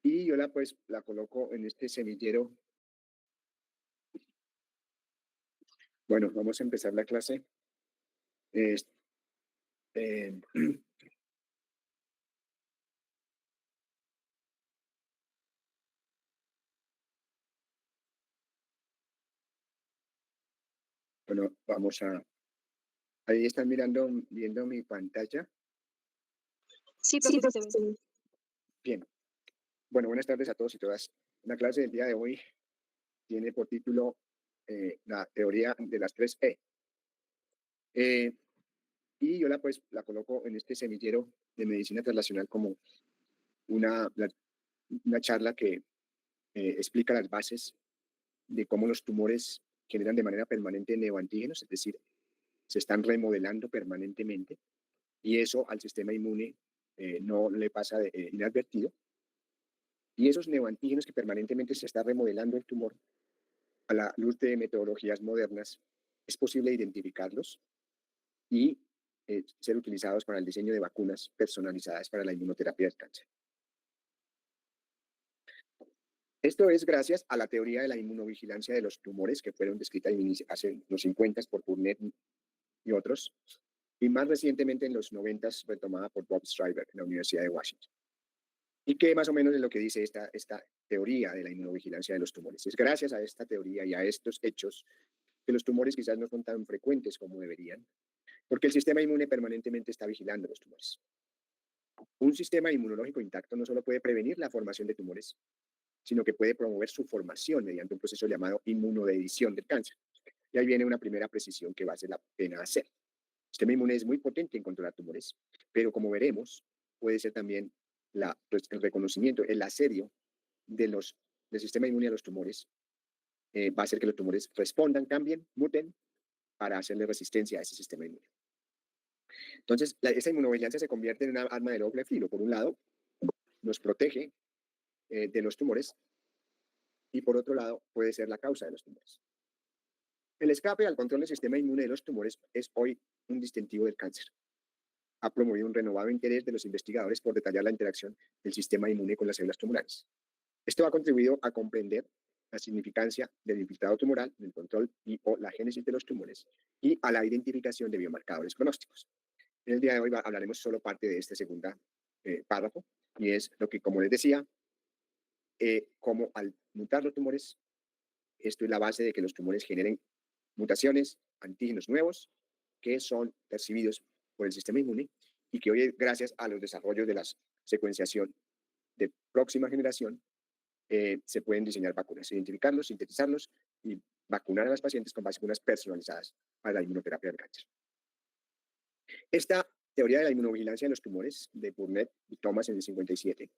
y yo la coloco en este semillero. Bueno, vamos a empezar la clase. Es- eh, bueno, ahí están viendo mi pantalla. Sí, Sí, profe, sí pues se ve. sí. Bien. Bueno, buenas tardes a todos y todas. La clase del día de hoy tiene por título la teoría de las 3E. Y yo la coloco en este semillero de medicina translacional como una charla que explica las bases de cómo los tumores generan de manera permanente neoantígenos, es decir, se están remodelando permanentemente, y eso al sistema inmune no le pasa inadvertido. Y esos neoantígenos que permanentemente se está remodelando el tumor, a la luz de metodologías modernas, es posible identificarlos y ser utilizados para el diseño de vacunas personalizadas para la inmunoterapia del cáncer. Esto es gracias a la teoría de la inmunovigilancia de los tumores que fueron descritas hace los 50 por Burnett y otros, y más recientemente en los 90 retomada por Bob Stryber en la Universidad de Washington. ¿Y qué más o menos es lo que dice esta teoría de la inmunovigilancia de los tumores? Es gracias a esta teoría y a estos hechos que los tumores quizás no son tan frecuentes como deberían, porque el sistema inmune permanentemente está vigilando los tumores. Un sistema inmunológico intacto no solo puede prevenir la formación de tumores, sino que puede promover su formación mediante un proceso llamado inmunodeedición del cáncer. Y ahí viene una primera precisión que vale la pena hacer. El sistema inmune es muy potente en controlar tumores, pero como veremos, puede ser también el reconocimiento, el asedio del sistema inmune a los tumores, va a hacer que los tumores respondan, cambien, muten para hacerle resistencia a ese sistema inmune. Entonces, esa inmunovigilancia se convierte en una arma de doble filo. Por un lado, nos protege de los tumores y por otro lado, puede ser la causa de los tumores. El escape al control del sistema inmune de los tumores es hoy un distintivo del cáncer. Ha promovido un renovado interés de los investigadores por detallar la interacción del sistema inmune con las células tumorales. Esto ha contribuido a comprender la significancia del infiltrado tumoral, del control o la génesis de los tumores y a la identificación de biomarcadores pronósticos. En el día de hoy hablaremos solo parte de este segundo párrafo, y es lo que, como les decía, cómo al mutar los tumores, esto es la base de que los tumores generen mutaciones, antígenos nuevos, que son percibidos por el sistema inmune y que hoy, gracias a los desarrollos de la secuenciación de próxima generación, se pueden diseñar vacunas, identificarlos, sintetizarlos y vacunar a las pacientes con vacunas personalizadas para la inmunoterapia del cáncer. Esta teoría de la inmunovigilancia de los tumores de Burnett y Thomas en el 57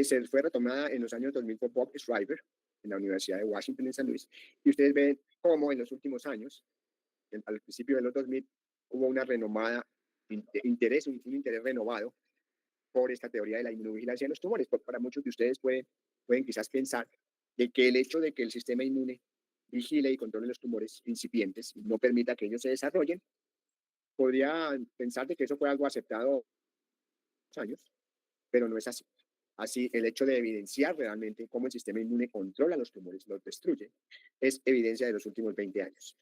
se fue retomada en los años 2000 por Bob Stryber en la Universidad de Washington en San Luis, y ustedes ven cómo en los últimos años, al principio de los 2000, hubo una renomada un interés renovado por esta teoría de la inmunovigilancia de los tumores. Para muchos de ustedes pueden quizás pensar de que el hecho de que el sistema inmune vigile y controle los tumores incipientes y no permita que ellos se desarrollen, podría pensar de que eso fue algo aceptado hace años, pero no es así. Así, el hecho de evidenciar realmente cómo el sistema inmune controla los tumores, los destruye, es evidencia de los últimos 20 años.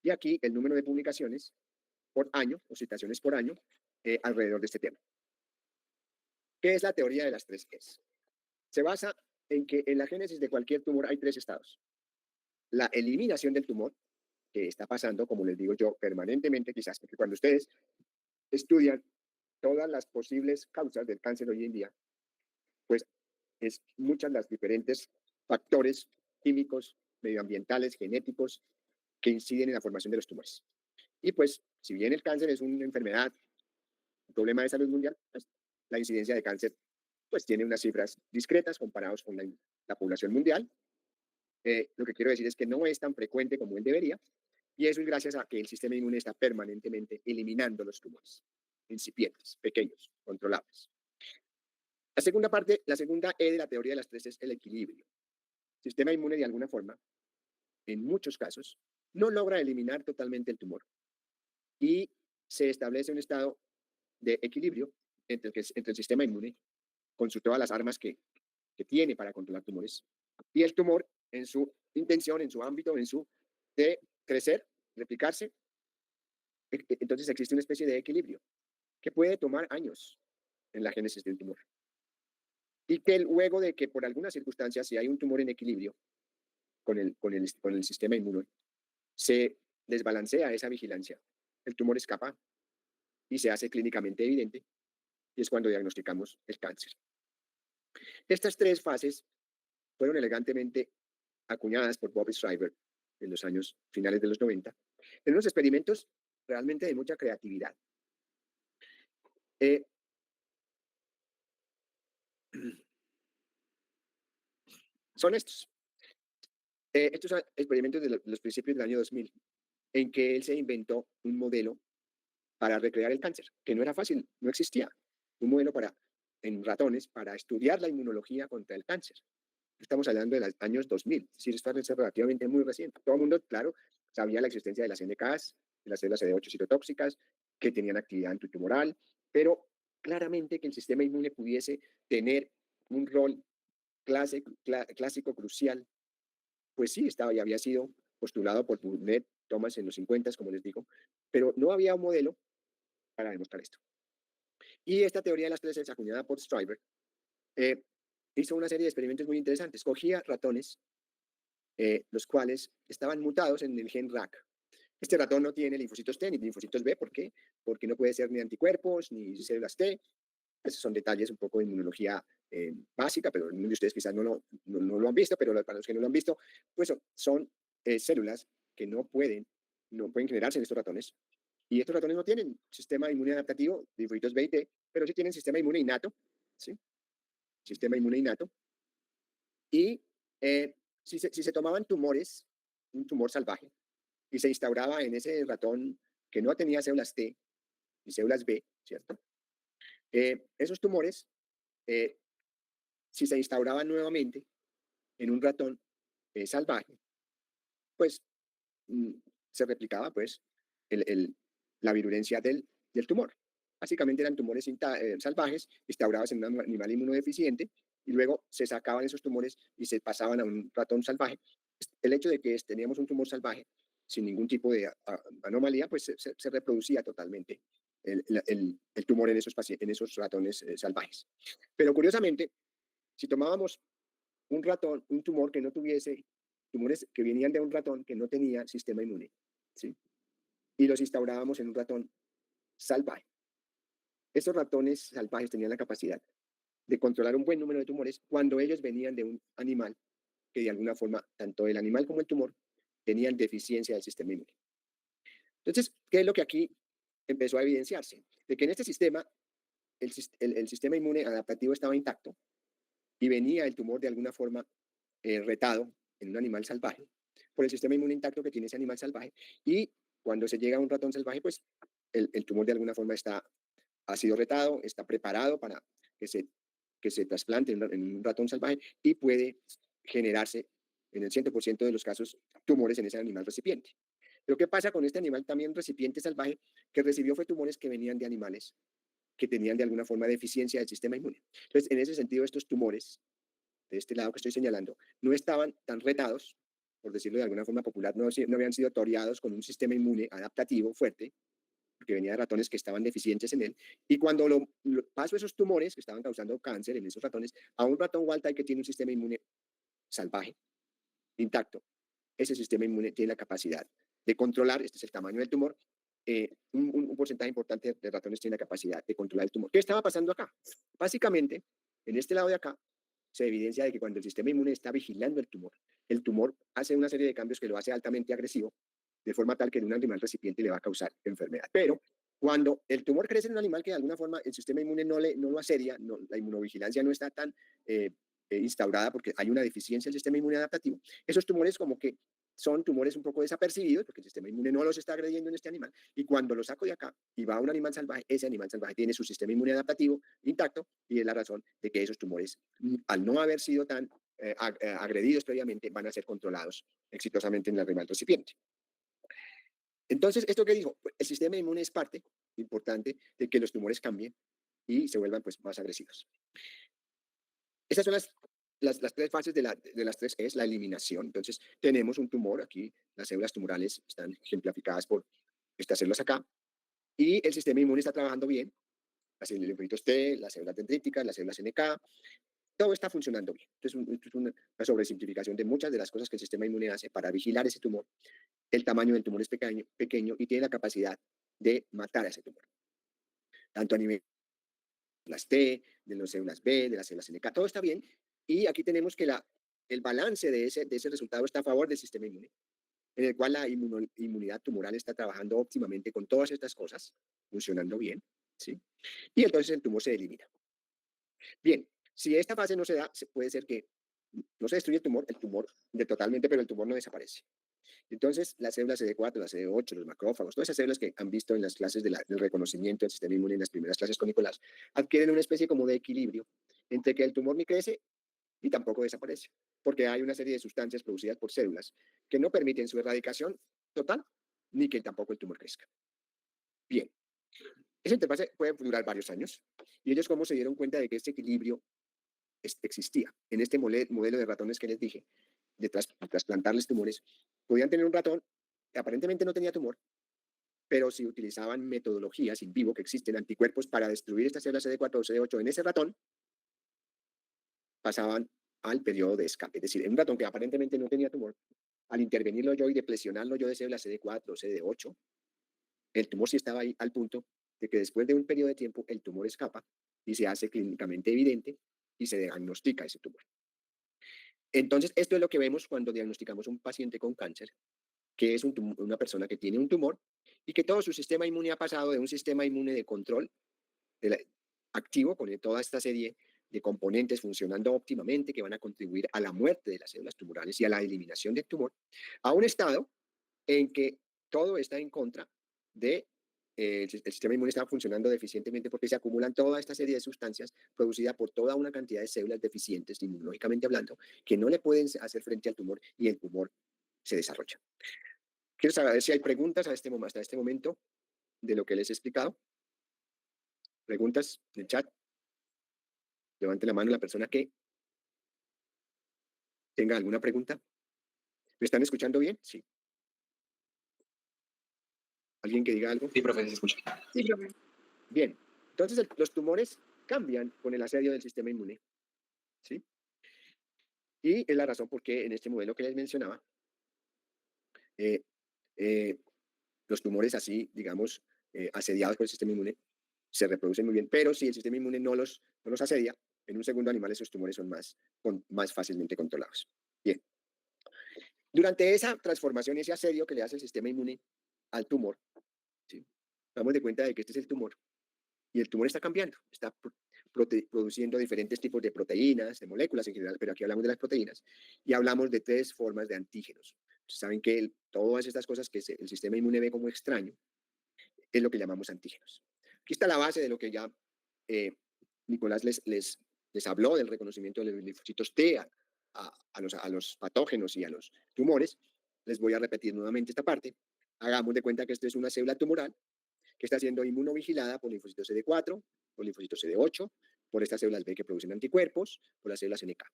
Y aquí el número de publicaciones por año, o citaciones por año, alrededor de este tema. ¿Qué es la teoría de las 3Es? Se basa en que en la génesis de cualquier tumor hay 3 estados. La eliminación del tumor, que está pasando, como les digo yo, permanentemente quizás, porque cuando ustedes estudian todas las posibles causas del cáncer hoy en día, pues es muchas las diferentes factores químicos, medioambientales, genéticos, que inciden en la formación de los tumores. Y pues, si bien el cáncer es una enfermedad, un problema de salud mundial, pues, la incidencia de cáncer pues tiene unas cifras discretas comparados con la población mundial. Lo que quiero decir es que no es tan frecuente como él debería, y eso es gracias a que el sistema inmune está permanentemente eliminando los tumores incipientes, pequeños, controlables. La segunda E de la teoría de las 3 es el equilibrio. El sistema inmune, de alguna forma, en muchos casos, no logra eliminar totalmente el tumor y se establece un estado de equilibrio entre el sistema inmune con todas las armas que tiene para controlar tumores. Y el tumor, en su intención, en su ámbito, en su de crecer, replicarse, entonces existe una especie de equilibrio que puede tomar años en la génesis del tumor. Y que luego de que por algunas circunstancias, si hay un tumor en equilibrio con el sistema inmune, se desbalancea esa vigilancia, el tumor escapa y se hace clínicamente evidente, y es cuando diagnosticamos el cáncer. Estas tres fases fueron elegantemente acuñadas por Bob Schreiber en los años finales de los 90, en unos experimentos realmente de mucha creatividad. Eh, son estos. Estos son experimentos de los principios del año 2000, en que él se inventó un modelo para recrear el cáncer, que no era fácil, no existía. Un modelo en ratones para estudiar la inmunología contra el cáncer. Estamos hablando de los años 2000, es decir, esto es relativamente muy reciente. Todo el mundo, claro, sabía la existencia de las NKs, de las células CD8 citotóxicas, que tenían actividad antitumoral, pero claramente que el sistema inmune pudiese tener un rol clásico, crucial, pues sí, estaba y había sido postulado por Burnett, Thomas en los 50, como les digo, pero no había un modelo para demostrar esto. Y esta teoría de las tres es acuñada por Schreiber. Hizo una serie de experimentos muy interesantes. Cogía ratones, los cuales estaban mutados en el gen RAC. Este ratón no tiene linfocitos T ni linfocitos B. ¿Por qué? Porque no puede ser ni anticuerpos ni células T. Esos son detalles un poco de inmunología básica, pero muchos de ustedes quizás no lo han visto, pero para los que no lo han visto, pues son células que no pueden generarse en estos ratones. Y estos ratones no tienen sistema inmune adaptativo, linfocitos B y T, pero sí tienen sistema inmune innato, ¿sí? Sistema inmune innato. Y si se tomaban tumores, un tumor salvaje, y se instauraba en ese ratón que no tenía células T y células B, ¿cierto? Esos tumores, si se instauraban nuevamente en un ratón salvaje, pues se replicaba pues la virulencia del tumor. Básicamente eran tumores salvajes instaurados en un animal inmunodeficiente y luego se sacaban esos tumores y se pasaban a un ratón salvaje. El hecho de que teníamos un tumor salvaje sin ningún tipo de anomalía, pues se reproducía totalmente el tumor en esos ratones salvajes. Pero curiosamente, si tomábamos un tumor que no tuviese, tumores que venían de un ratón que no tenía sistema inmune, ¿sí? Y los instaurábamos en un ratón salvaje. Esos ratones salvajes tenían la capacidad de controlar un buen número de tumores cuando ellos venían de un animal que de alguna forma, tanto el animal como el tumor, tenían deficiencia del sistema inmune. Entonces, ¿qué es lo que aquí empezó a evidenciarse? De que en este sistema, el sistema inmune adaptativo estaba intacto y venía el tumor de alguna forma retado en un animal salvaje por el sistema inmune intacto que tiene ese animal salvaje, y cuando se llega a un ratón salvaje, pues el tumor de alguna forma ha sido retado, está preparado para que se trasplante en un ratón salvaje y puede generarse en el 100% de los casos tumores en ese animal recipiente. Pero ¿qué pasa con este animal también recipiente salvaje que recibió fue tumores que venían de animales que tenían de alguna forma deficiencia del sistema inmune? Entonces, en ese sentido, estos tumores de este lado que estoy señalando no estaban tan retados, por decirlo de alguna forma popular, no habían sido toreados con un sistema inmune adaptativo fuerte, porque venía de ratones que estaban deficientes en él, y cuando paso esos tumores que estaban causando cáncer en esos ratones a un ratón wild type que tiene un sistema inmune salvaje, intacto, ese sistema inmune tiene la capacidad de controlar, este es el tamaño del tumor, un porcentaje importante de ratones tiene la capacidad de controlar el tumor. ¿Qué estaba pasando acá? Básicamente, en este lado de acá, se evidencia de que cuando el sistema inmune está vigilando el tumor hace una serie de cambios que lo hace altamente agresivo, de forma tal que en un animal recipiente le va a causar enfermedad. Pero cuando el tumor crece en un animal que de alguna forma el sistema inmune no lo asedia, la inmunovigilancia no está tan instaurada porque hay una deficiencia del sistema inmune adaptativo, esos tumores como que son tumores un poco desapercibidos porque el sistema inmune no los está agrediendo en este animal, y cuando lo saco de acá y va a un animal salvaje, ese animal salvaje tiene su sistema inmune adaptativo intacto, y es la razón de que esos tumores, al no haber sido tan agredidos previamente, van a ser controlados exitosamente en el animal recipiente. Entonces, ¿esto qué dijo? Pues el sistema inmune es parte importante de que los tumores cambien y se vuelvan pues, más agresivos. Estas son las tres fases de las tres es la eliminación. Entonces, tenemos un tumor aquí, las células tumorales están ejemplificadas por estas células acá, y el sistema inmune está trabajando bien, las linfocitos T, las células dendríticas, las células NK, todo está funcionando bien. Esto es una sobresimplificación de muchas de las cosas que el sistema inmune hace para vigilar ese tumor. El tamaño del tumor es pequeño y tiene la capacidad de matar a ese tumor, tanto a nivel de las T, de las células B, de las células NK, todo está bien. Y aquí tenemos que el balance de ese resultado está a favor del sistema inmune, en el cual la inmunidad tumoral está trabajando óptimamente con todas estas cosas, funcionando bien, ¿sí? Y entonces el tumor se elimina. Bien, si esta fase no se da, puede ser que no se destruye el tumor de totalmente, pero el tumor no desaparece. Entonces, las células CD4, las CD8, los macrófagos, todas esas células que han visto en las clases del reconocimiento del sistema inmune en las primeras clases con Nicolás, adquieren una especie como de equilibrio entre que el tumor ni crece y tampoco desaparece, porque hay una serie de sustancias producidas por células que no permiten su erradicación total, ni que tampoco el tumor crezca. Bien, esa interfase puede durar varios años, y ellos cómo se dieron cuenta de que este equilibrio existía. En este modelo de ratones que les dije, de trasplantarles tumores, podían tener un ratón que aparentemente no tenía tumor, pero si utilizaban metodologías in vivo que existen, anticuerpos para destruir estas células CD4 o CD8 en ese ratón, pasaban al periodo de escape. Es decir, en un ratón que aparentemente no tenía tumor, al intervenirlo yo y depresionarlo yo de células CD4 o CD8, el tumor sí estaba ahí al punto de que después de un periodo de tiempo el tumor escapa y se hace clínicamente evidente y se diagnostica ese tumor. Entonces, esto es lo que vemos cuando diagnosticamos un paciente con cáncer, que es una persona que tiene un tumor y que todo su sistema inmune ha pasado de un sistema inmune de control activo con toda esta serie de componentes funcionando óptimamente que van a contribuir a la muerte de las células tumorales y a la eliminación del tumor, a un estado en que todo está en contra de el sistema inmune está funcionando deficientemente porque se acumulan toda esta serie de sustancias producidas por toda una cantidad de células deficientes, inmunológicamente hablando, que no le pueden hacer frente al tumor y el tumor se desarrolla. Quiero saber si hay preguntas hasta este momento de lo que les he explicado. ¿Preguntas en el chat? Levante la mano la persona que tenga alguna pregunta. ¿Me están escuchando bien? Sí. ¿Alguien que diga algo? Sí, profe, se escucha. Sí, profe. Bien. Entonces, los tumores cambian con el asedio del sistema inmune. ¿Sí? Y es la razón por qué en este modelo que les mencionaba, eh, eh, los tumores así, digamos, asediados por el sistema inmune, se reproducen muy bien, pero si el sistema inmune no los asedia, en un segundo animal esos tumores son más fácilmente controlados. Bien. Durante esa transformación y ese asedio que le hace el sistema inmune al tumor, ¿sí? Damos de cuenta de que este es el tumor, y el tumor está cambiando, está produciendo diferentes tipos de proteínas, de moléculas en general, pero aquí hablamos de las proteínas, y hablamos de tres formas de antígenos. Saben que todas estas cosas que el sistema inmune ve como extraño, es lo que llamamos antígenos. Aquí está la base de lo que ya Nicolás les habló del reconocimiento de los linfocitos T a los patógenos y a los tumores. Les voy a repetir nuevamente esta parte. Hagamos de cuenta que esto es una célula tumoral que está siendo inmunovigilada por linfocitos CD4, por linfocitos CD8, por estas células B que producen anticuerpos, por las células NK.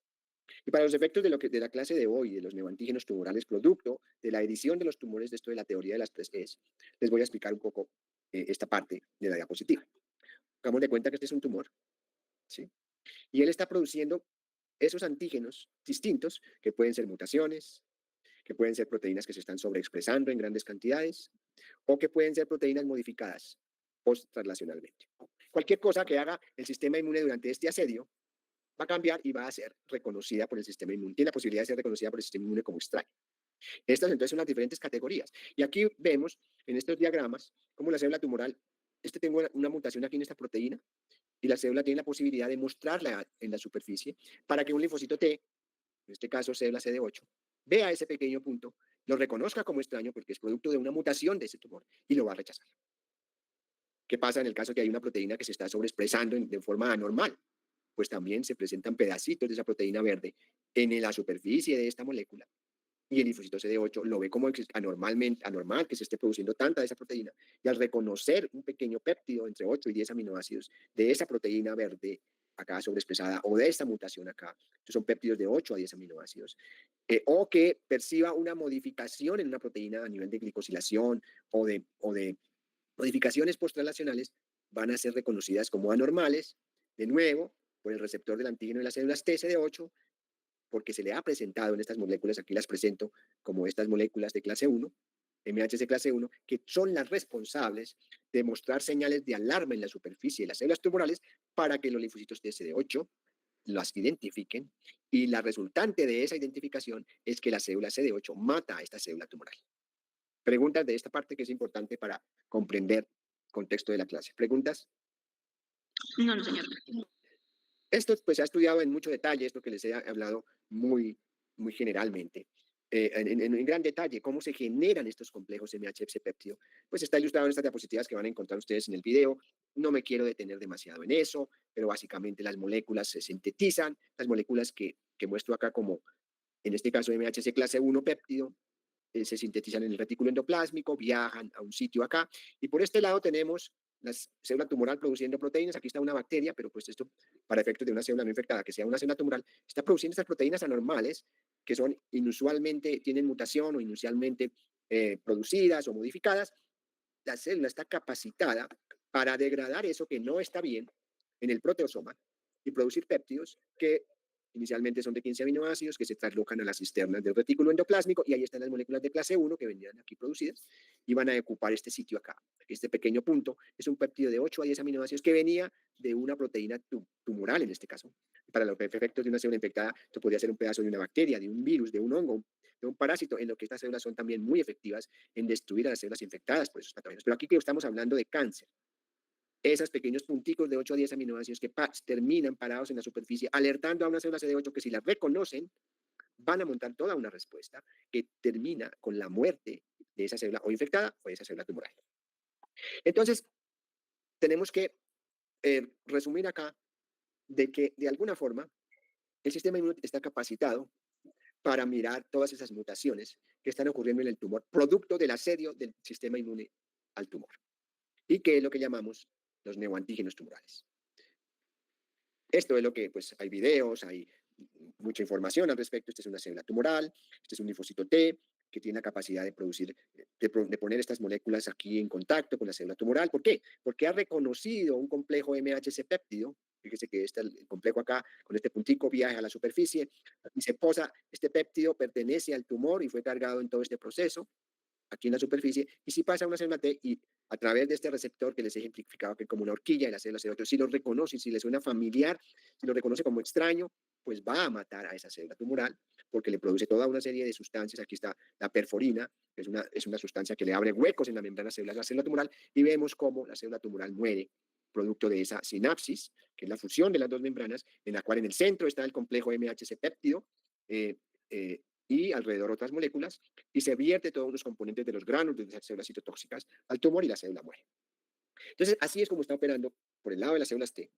Y para los efectos de la clase de hoy, de los neoantígenos tumorales producto de la edición de los tumores de esto de la teoría de las tres E's, les voy a explicar un poco esta parte de la diapositiva. Hagamos de cuenta que este es un tumor, ¿sí? Y él está produciendo esos antígenos distintos, que pueden ser mutaciones, que pueden ser proteínas que se están sobreexpresando en grandes cantidades, o que pueden ser proteínas modificadas post-translacionalmente. Cualquier cosa que haga el sistema inmune durante este asedio va a cambiar y va a ser reconocida por el sistema inmune. Tiene la posibilidad de ser reconocida por el sistema inmune como extraña. Estas entonces son las diferentes categorías. Y aquí vemos en estos diagramas cómo la célula tumoral, tengo una mutación aquí en esta proteína, y la célula tiene la posibilidad de mostrarla en la superficie para que un linfocito T, en este caso célula CD8, vea ese pequeño punto, lo reconozca como extraño porque es producto de una mutación de ese tumor y lo va a rechazar. ¿Qué pasa en el caso que hay una proteína que se está sobreexpresando de forma anormal? Pues también se presentan pedacitos de esa proteína verde en la superficie de esta molécula. Y el linfocito CD8 lo ve como anormal que se esté produciendo tanta de esa proteína. Y al reconocer un pequeño péptido entre 8 y 10 aminoácidos de esa proteína verde acá sobreexpresada o de esta mutación acá. Estos son péptidos de 8 a 10 aminoácidos. O que perciba una modificación en una proteína a nivel de glicosilación o de modificaciones postrelacionales, van a ser reconocidas como anormales, de nuevo, por el receptor del antígeno de las células TCD8, porque se le ha presentado en estas moléculas, aquí las presento como estas moléculas de clase 1, MHC clase 1, que son las responsables de mostrar señales de alarma en la superficie de las células tumorales para que los linfocitos TCD8 las identifiquen, y la resultante de esa identificación es que la célula CD8 mata a esta célula tumoral. Preguntas de esta parte que es importante para comprender el contexto de la clase. ¿Preguntas? No, no, señor. Esto pues se ha estudiado en mucho detalle, esto que les he hablado muy generalmente. En gran detalle, cómo se generan estos complejos MHC péptido, pues está ilustrado en estas diapositivas que van a encontrar ustedes en el video. No me quiero detener demasiado en eso, pero básicamente las moléculas se sintetizan, las moléculas que muestro acá como, en este caso MHC clase 1 péptido, se sintetizan en el retículo endoplásmico, viajan a un sitio acá, y por este lado tenemos la célula tumoral produciendo proteínas. Aquí está una bacteria, pero pues esto para efectos de una célula no infectada, que sea una célula tumoral, está produciendo estas proteínas anormales que son inusualmente, tienen mutación o inusualmente producidas o modificadas. La célula está capacitada para degradar eso que no está bien en el proteosoma y producir péptidos que inicialmente son de 15 aminoácidos que se traslocan a las cisternas del retículo endoplásmico, y ahí están las moléculas de clase 1 que venían aquí producidas y van a ocupar este sitio acá. Este pequeño punto es un péptido de 8 a 10 aminoácidos que venía de una proteína tumoral en este caso. Para los efectos de una célula infectada, esto podría ser un pedazo de una bacteria, de un virus, de un hongo, de un parásito, en lo que estas células son también muy efectivas en destruir a las células infectadas por esos patógenos. Pero aquí que estamos hablando de cáncer, esos pequeños punticos de 8 a 10 aminoácidos que terminan parados en la superficie, alertando a una célula CD8 que si la reconocen, van a montar toda una respuesta que termina con la muerte de esa célula o infectada o de esa célula tumoral. Entonces, tenemos que resumir acá de que de alguna forma el sistema inmune está capacitado para mirar todas esas mutaciones que están ocurriendo en el tumor, producto del asedio del sistema inmune al tumor, y que es lo que llamamos los neoantígenos tumorales. Esto es lo que, pues, hay videos, hay mucha información al respecto. Esta es una célula tumoral, este es un linfocito T que tiene la capacidad de producir, de poner estas moléculas aquí en contacto con la célula tumoral. ¿Por qué? Porque ha reconocido un complejo MHC péptido. Fíjese que el complejo acá, con este puntico, viaja a la superficie y se posa. Este péptido pertenece al tumor y fue cargado en todo este proceso, aquí en la superficie, y si pasa a una célula T y a través de este receptor que les he ejemplificado que es como una horquilla de la célula CD8, si lo reconoce, si le suena familiar, si lo reconoce como extraño, pues va a matar a esa célula tumoral porque le produce toda una serie de sustancias. Aquí está la perforina, que es una sustancia que le abre huecos en la membrana celular de la célula tumoral, y vemos cómo la célula tumoral muere producto de esa sinapsis, que es la fusión de las dos membranas, en la cual en el centro está el complejo MHC péptido, eh, eh, y alrededor otras moléculas, y se vierte todos los componentes de los gránulos de las células citotóxicas al tumor y la célula muere. Entonces, así es como está operando por el lado de las células T,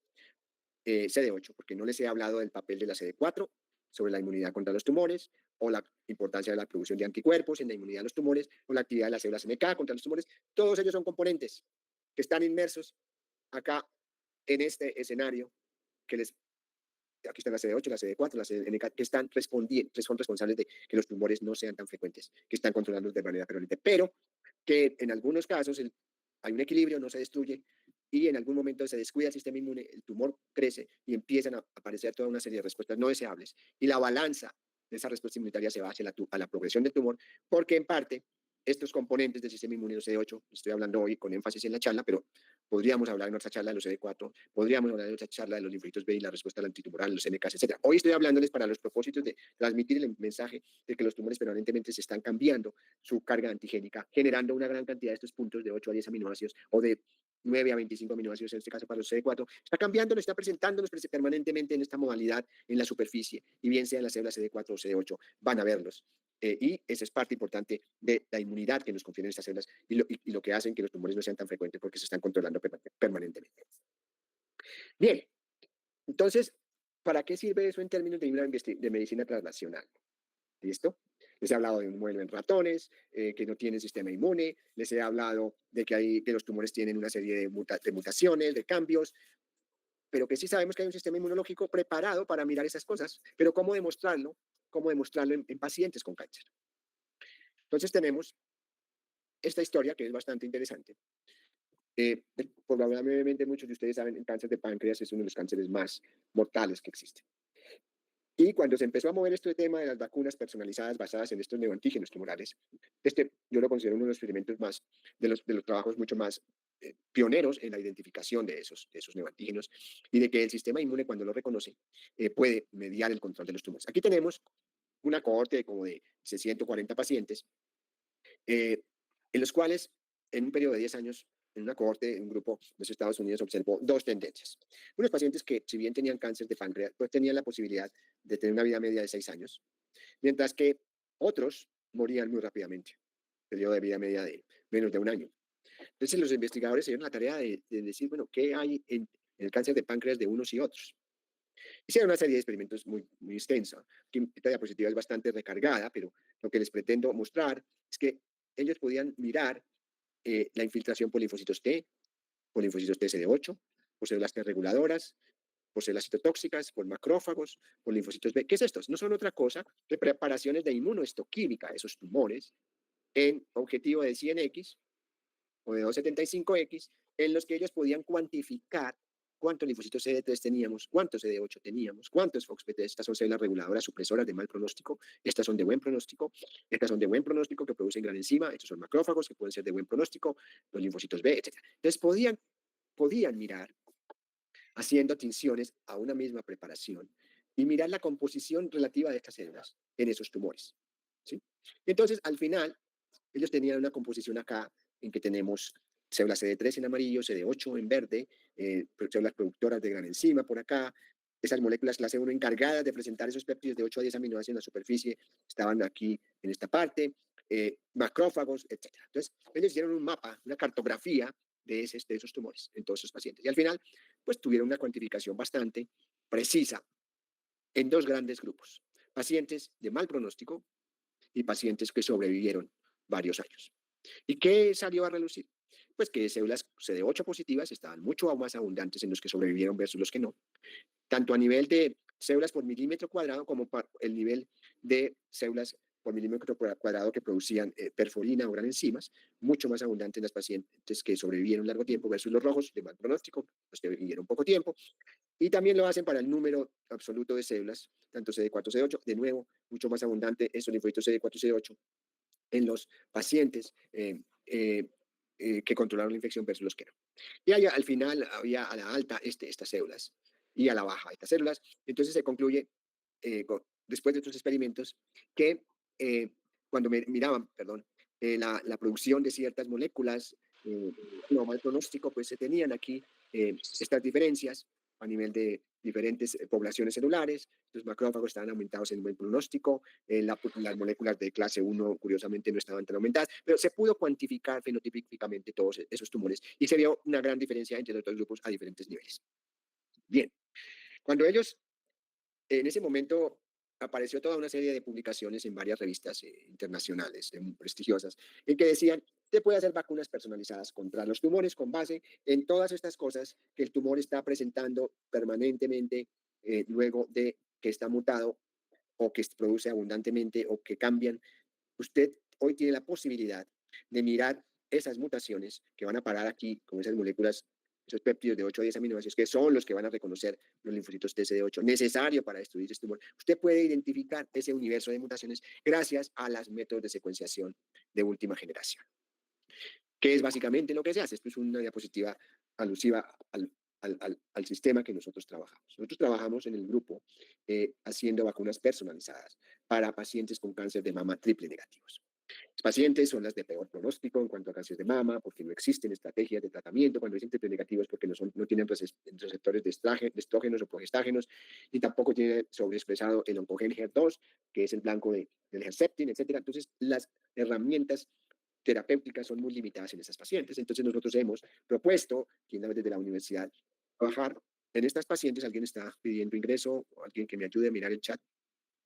CD8, porque no les he hablado del papel de la CD4 sobre la inmunidad contra los tumores, o la importancia de la producción de anticuerpos en la inmunidad de los tumores, o la actividad de las células NK contra los tumores. Todos ellos son componentes que están inmersos acá en este escenario que les aquí están la CD8, la CD4, la CDNK, que están son responsables de que los tumores no sean tan frecuentes, que están controlados de manera permanente, pero que en algunos casos hay un equilibrio, no se destruye, y en algún momento se descuida el sistema inmune, el tumor crece y empiezan a aparecer toda una serie de respuestas no deseables, y la balanza de esa respuesta inmunitaria se va hacia a la progresión del tumor, porque en parte estos componentes del sistema inmune, los CD8, estoy hablando hoy con énfasis en la charla, pero podríamos hablar en otra charla de los CD4, podríamos hablar en otra charla de los linfocitos B y la respuesta al antitumoral, los NK, etc. Hoy estoy hablándoles para los propósitos de transmitir el mensaje de que los tumores permanentemente se están cambiando su carga antigénica, generando una gran cantidad de estos puntos de 8 a 10 aminoácidos o de 9 a 25 aminoácidos, en este caso para los CD4, está cambiando, está presentándonos permanentemente en esta modalidad en la superficie, y bien sea en las células CD4 o CD8, van a verlos. Y esa es parte importante de la inmunidad que nos confieren estas células, y lo que hacen que los tumores no sean tan frecuentes porque se están controlando permanentemente. Bien, entonces, ¿para qué sirve eso en términos de medicina translacional? ¿Listo? Les he hablado de un modelo en ratones que no tienen sistema inmune, les he hablado de que los tumores tienen una serie de mutaciones, de cambios, pero que sí sabemos que hay un sistema inmunológico preparado para mirar esas cosas, pero ¿cómo demostrarlo? ¿Cómo demostrarlo en pacientes con cáncer? Entonces tenemos esta historia que es bastante interesante. Probablemente muchos de ustedes saben, el cáncer de páncreas es uno de los cánceres más mortales que existen. Y cuando se empezó a mover este tema de las vacunas personalizadas basadas en estos neoantígenos tumorales, yo lo considero uno de los experimentos más, de los trabajos mucho más pioneros en la identificación de esos neoantígenos y de que el sistema inmune, cuando lo reconoce, puede mediar el control de los tumores. Aquí tenemos una cohorte de como de 640 pacientes, en los cuales, en un periodo de 10 años, en una cohorte, en un grupo de los Estados Unidos, observó dos tendencias. Unos pacientes que, si bien tenían cáncer de páncreas, pues tenían la posibilidad de tener una vida media de 6 años, mientras que otros morían muy rápidamente, periodo de vida media de menos de un año. Entonces, los investigadores se dieron la tarea de decir, bueno, ¿qué hay en el cáncer de páncreas de unos y otros? Hicieron una serie de experimentos muy extensa. Aquí esta diapositiva es bastante recargada, pero lo que les pretendo mostrar es que ellos podían mirar la infiltración por linfocitos T, por linfocitos TCD8, por células T reguladoras, por células citotóxicas, por macrófagos, por linfocitos B. ¿Qué es esto? No son otra cosa que preparaciones de inmunohistoquímica de esos tumores en objetivo de 100X o de 275X, en los que ellos podían cuantificar cuántos linfocitos CD3 teníamos, cuántos CD8 teníamos, cuántos FOXP3. Estas son células reguladoras supresoras de mal pronóstico, estas son de buen pronóstico, estas son de buen pronóstico que producen gran enzima, estos son macrófagos que pueden ser de buen pronóstico, los linfocitos B, etc. Entonces podían mirar haciendo tinciones a una misma preparación y mirar la composición relativa de estas células en esos tumores. ¿Sí? Entonces, al final, ellos tenían una composición acá en que tenemos células CD3 en amarillo, CD8 en verde, células productoras de gran enzima por acá. Esas moléculas clase 1 encargadas de presentar esos péptidos de 8 a 10 aminoácidos en la superficie estaban aquí en esta parte, macrófagos, etc. Entonces, ellos hicieron un mapa, una cartografía de esos tumores en todos esos pacientes. Y al final, pues tuvieron una cuantificación bastante precisa en dos grandes grupos, pacientes de mal pronóstico y pacientes que sobrevivieron varios años. ¿Y qué salió a relucir? Pues que células CD8 positivas estaban mucho más abundantes en los que sobrevivieron versus los que no, tanto a nivel de células por milímetro cuadrado como para el nivel de células por milímetro cuadrado que producían perforina o gran enzimas, mucho más abundante en las pacientes que sobrevivieron largo tiempo versus los rojos de mal pronóstico, los que vivieron poco tiempo. Y también lo hacen para el número absoluto de células, tanto CD4, CD8, de nuevo, mucho más abundante esos linfocitos CD4 y CD8 en los pacientes que controlaron la infección versus los que no. Y allá, al final había a la alta estas células y a la baja estas células. Entonces se concluye, después de estos experimentos, que cuando miraban, perdón, la producción de ciertas moléculas, no mal pronóstico, pues se tenían aquí estas diferencias a nivel de diferentes poblaciones celulares. Los macrófagos estaban aumentados en buen pronóstico, las moléculas de clase 1 curiosamente no estaban tan aumentadas, pero se pudo cuantificar fenotípicamente todos esos tumores y se vio una gran diferencia entre los dos grupos a diferentes niveles. Bien, cuando ellos, en ese momento apareció toda una serie de publicaciones en varias revistas internacionales muy prestigiosas en que decían, se puede hacer vacunas personalizadas contra los tumores con base en todas estas cosas que el tumor está presentando permanentemente luego de que está mutado o que se produce abundantemente o que cambian. Usted hoy tiene la posibilidad de mirar esas mutaciones que van a parar aquí con esas moléculas, esos péptidos de 8 a 10 aminoácidos, que son los que van a reconocer los linfocitos TCD8, necesario para destruir este tumor. Usted puede identificar ese universo de mutaciones gracias a los métodos de secuenciación de última generación, que es básicamente lo que se hace. Esto es una diapositiva alusiva al sistema que nosotros trabajamos. Nosotros trabajamos en el grupo haciendo vacunas personalizadas para pacientes con cáncer de mama triple negativos. Los pacientes son las de peor pronóstico en cuanto a cáncer de mama, porque no existen estrategias de tratamiento. Cuando dicen triple negativos, porque no tienen receptores de estrógenos o progestágenos, y tampoco tiene sobreexpresado el oncogen HER2, que es el blanco del Herceptin, etc. Entonces, las herramientas terapéuticas son muy limitadas en esas pacientes. Entonces, nosotros hemos propuesto, desde la universidad, trabajar en estas pacientes. ¿Alguien está pidiendo ingreso? ¿O alguien que me ayude a mirar el chat?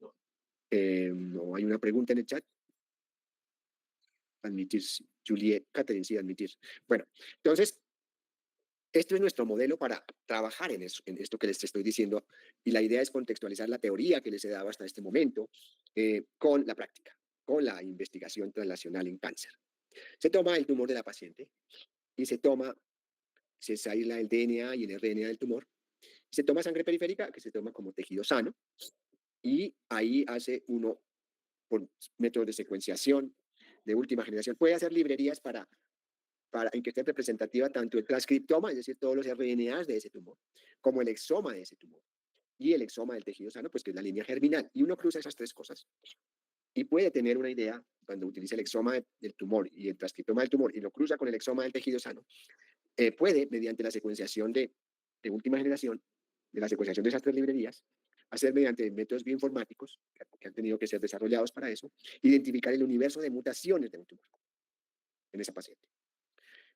¿O hay una pregunta en el chat? Admitir, Juliet, Catherine, sí, admitir. Bueno, entonces, Esto es nuestro modelo para trabajar en, eso, en esto que les estoy diciendo, y la idea es contextualizar la teoría que les he dado hasta este momento con la práctica, con la investigación translacional en cáncer. Se toma el tumor de la paciente y se aísla el DNA y el RNA del tumor, y se toma sangre periférica, que se toma como tejido sano, y ahí hace uno, por métodos de secuenciación de última generación, puede hacer librerías en que esté representativa tanto el transcriptoma, es decir, todos los RNAs de ese tumor, como el exoma de ese tumor, y el exoma del tejido sano, pues que es la línea germinal. Y uno cruza esas tres cosas y puede tener una idea cuando utiliza el exoma del tumor y el transcriptoma del tumor y lo cruza con el exoma del tejido sano, puede, mediante la secuenciación de última generación, de la secuenciación de esas tres librerías, hacer mediante métodos bioinformáticos que han tenido que ser desarrollados para eso, identificar el universo de mutaciones de un tumor en esa paciente.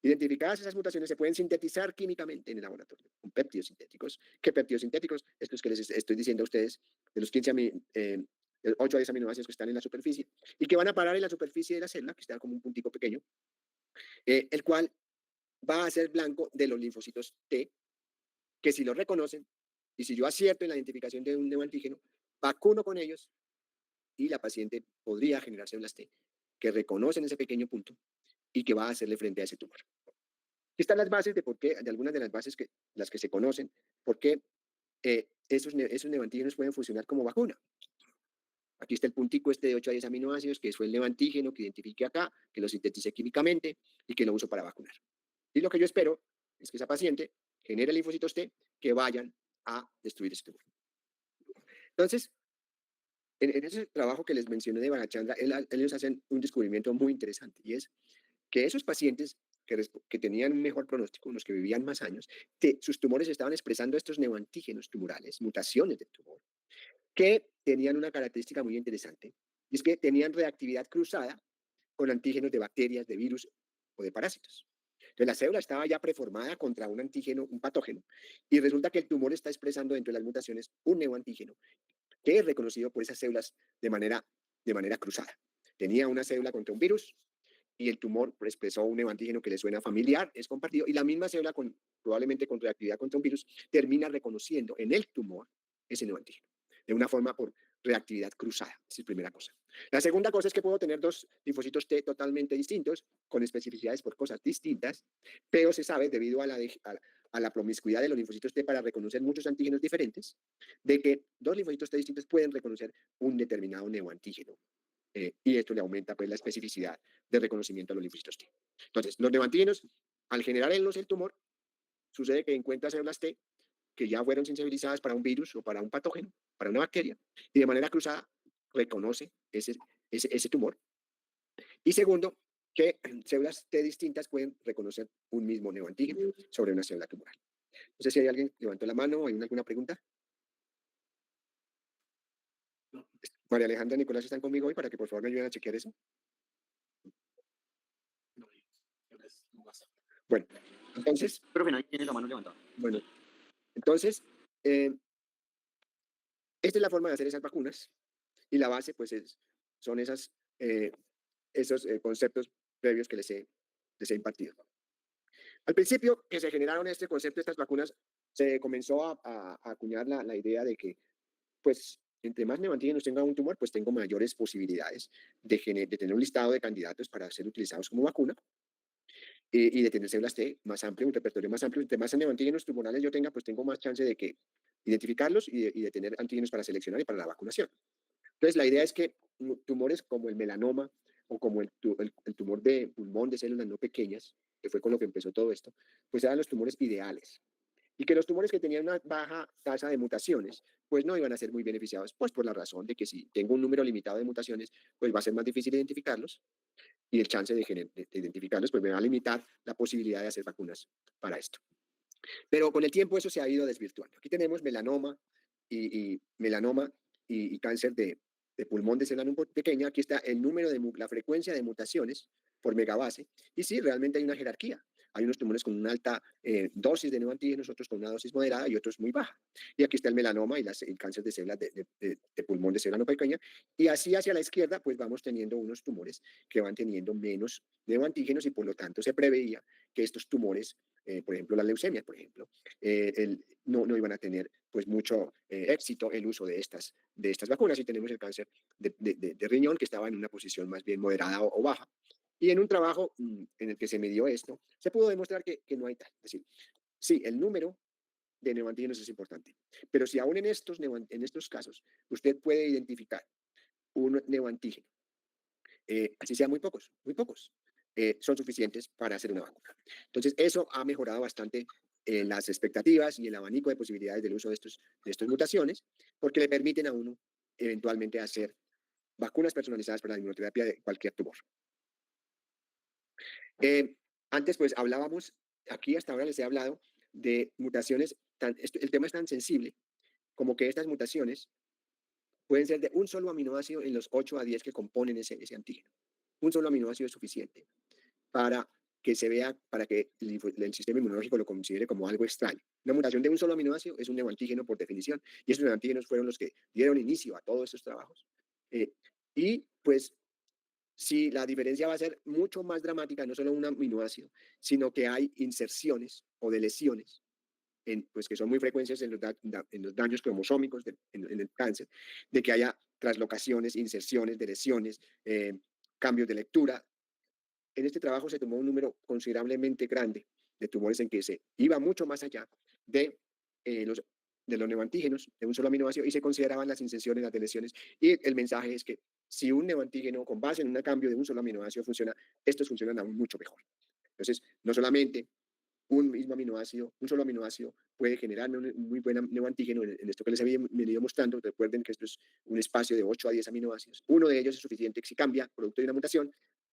Identificadas esas mutaciones se pueden sintetizar químicamente en el laboratorio con péptidos sintéticos. ¿Qué péptidos sintéticos? Estos que les estoy diciendo a ustedes, de los 8 a 10 aminoácidos que están en la superficie y que van a parar en la superficie de la célula, que está como un puntico pequeño, el cual va a ser blanco de los linfocitos T, que si lo reconocen y si yo acierto en la identificación de un neoantígeno, vacuno con ellos y la paciente podría generar células T que reconocen ese pequeño punto y que va a hacerle frente a ese tumor. Aquí están las bases de por qué, de algunas de las bases las que se conocen, por qué esos neoantígenos pueden funcionar como vacuna. Aquí está el puntico este de 8 a 10 aminoácidos, que fue el neoantígeno que identifique acá, que lo sintetice químicamente y que lo uso para vacunar. Y lo que yo espero es que esa paciente genere linfocitos T que vayan a destruir ese tumor. Entonces, en ese trabajo que les mencioné de Bagachandra, ellos hacen un descubrimiento muy interesante y es que esos pacientes que tenían un mejor pronóstico, los que vivían más años, sus tumores estaban expresando estos neoantígenos tumorales, mutaciones del tumor, que tenían una característica muy interesante, y es que tenían reactividad cruzada con antígenos de bacterias, de virus o de parásitos. Entonces la célula estaba ya preformada contra un antígeno, un patógeno, y resulta que el tumor está expresando dentro de las mutaciones un neoantígeno que es reconocido por esas células de manera cruzada. Tenía una célula contra un virus y el tumor expresó un neoantígeno que le suena familiar, es compartido, y la misma célula, probablemente con reactividad contra un virus, termina reconociendo en el tumor ese neoantígeno, de una forma por reactividad cruzada. Esa es la primera cosa. La segunda cosa es que puedo tener dos linfocitos T totalmente distintos, con especificidades por cosas distintas, pero se sabe, debido a la promiscuidad de los linfocitos T para reconocer muchos antígenos diferentes, de que dos linfocitos T distintos pueden reconocer un determinado neoantígeno. Y esto le aumenta pues la especificidad de reconocimiento a los linfocitos T. Entonces, los neoantígenos, al generar en los el tumor, sucede que encuentra células T que ya fueron sensibilizadas para un virus o para un patógeno, para una bacteria, y de manera cruzada reconoce ese tumor. Y segundo, que células T distintas pueden reconocer un mismo neoantígeno sobre una célula tumoral. No sé si hay alguien que levantó la mano, ¿hay alguna pregunta? María Alejandra y Nicolás están conmigo hoy para que por favor me ayuden a chequear eso. Bueno, entonces, Profe, nadie tiene la mano levantada. bueno, entonces, esta es la forma de hacer esas vacunas y la base, pues, son esos conceptos previos que les he impartido. Al principio que se generaron este concepto de estas vacunas, se comenzó a acuñar la idea de que, pues, entre más neoantígenos tenga un tumor, pues tengo mayores posibilidades de tener un listado de candidatos para ser utilizados como vacuna y de tener células T más amplio, un repertorio más amplio. Entre más neoantígenos tumorales yo tenga, pues tengo más chance de que identificarlos y de tener antígenos para seleccionar y para la vacunación. Entonces, la idea es que tumores como el melanoma o como el tumor de pulmón de células no pequeñas, que fue con lo que empezó todo esto, pues eran los tumores ideales. Y que los tumores que tenían una baja tasa de mutaciones, pues no iban a ser muy beneficiados, pues por la razón de que si tengo un número limitado de mutaciones, pues va a ser más difícil identificarlos y el chance de identificarlos, pues me va a limitar la posibilidad de hacer vacunas para esto. Pero con el tiempo eso se ha ido desvirtuando. Aquí tenemos melanoma y cáncer de pulmón de célula pequeña. Aquí está el número la frecuencia de mutaciones por megabase. Y sí, realmente hay una jerarquía. Hay unos tumores con una alta dosis de neoantígenos, otros con una dosis moderada y otros muy baja. Y aquí está el melanoma y el cáncer de células de pulmón de célula no pequeña. Y así hacia la izquierda, pues vamos teniendo unos tumores que van teniendo menos neoantígenos y por lo tanto se preveía que estos tumores, por ejemplo, la leucemia, por ejemplo, no iban a tener pues mucho éxito el uso de estas vacunas. Y tenemos el cáncer de riñón que estaba en una posición más bien moderada o baja. Y en un trabajo en el que se midió esto, se pudo demostrar que no hay tal. Es decir, sí, el número de neoantígenos es importante, pero si aún en estos casos usted puede identificar un neoantígeno, así sean muy pocos, son suficientes para hacer una vacuna. Entonces, eso ha mejorado bastante las expectativas y el abanico de posibilidades del uso de estas mutaciones, porque le permiten a uno eventualmente hacer vacunas personalizadas para la inmunoterapia de cualquier tumor. Antes, pues hablábamos, aquí hasta ahora les he hablado de mutaciones, el tema es tan sensible como que estas mutaciones pueden ser de un solo aminoácido en los 8 a 10 que componen ese antígeno. Un solo aminoácido es suficiente para que se vea, para que el sistema inmunológico lo considere como algo extraño. Una mutación de un solo aminoácido es un neoantígeno por definición, y esos neoantígenos fueron los que dieron inicio a todos estos trabajos. Y pues si la diferencia va a ser mucho más dramática, no solo un aminoácido, sino que hay inserciones o deleciones, pues que son muy frecuentes en los daños cromosómicos en el cáncer, de que haya traslocaciones, inserciones, deleciones, cambios de lectura. En este trabajo se tomó un número considerablemente grande de tumores en que se iba mucho más allá de los neoantígenos de un solo aminoácido y se consideraban las inserciones, las deleciones. Y el mensaje es que si un neoantígeno con base en un cambio de un solo aminoácido funciona, estos funcionan aún mucho mejor. Entonces, no solamente un mismo aminoácido, un solo aminoácido puede generar un muy buen neoantígeno en esto que les había venido mostrando. Recuerden que esto es un espacio de 8 a 10 aminoácidos. Uno de ellos es suficiente si cambia, producto de una mutación,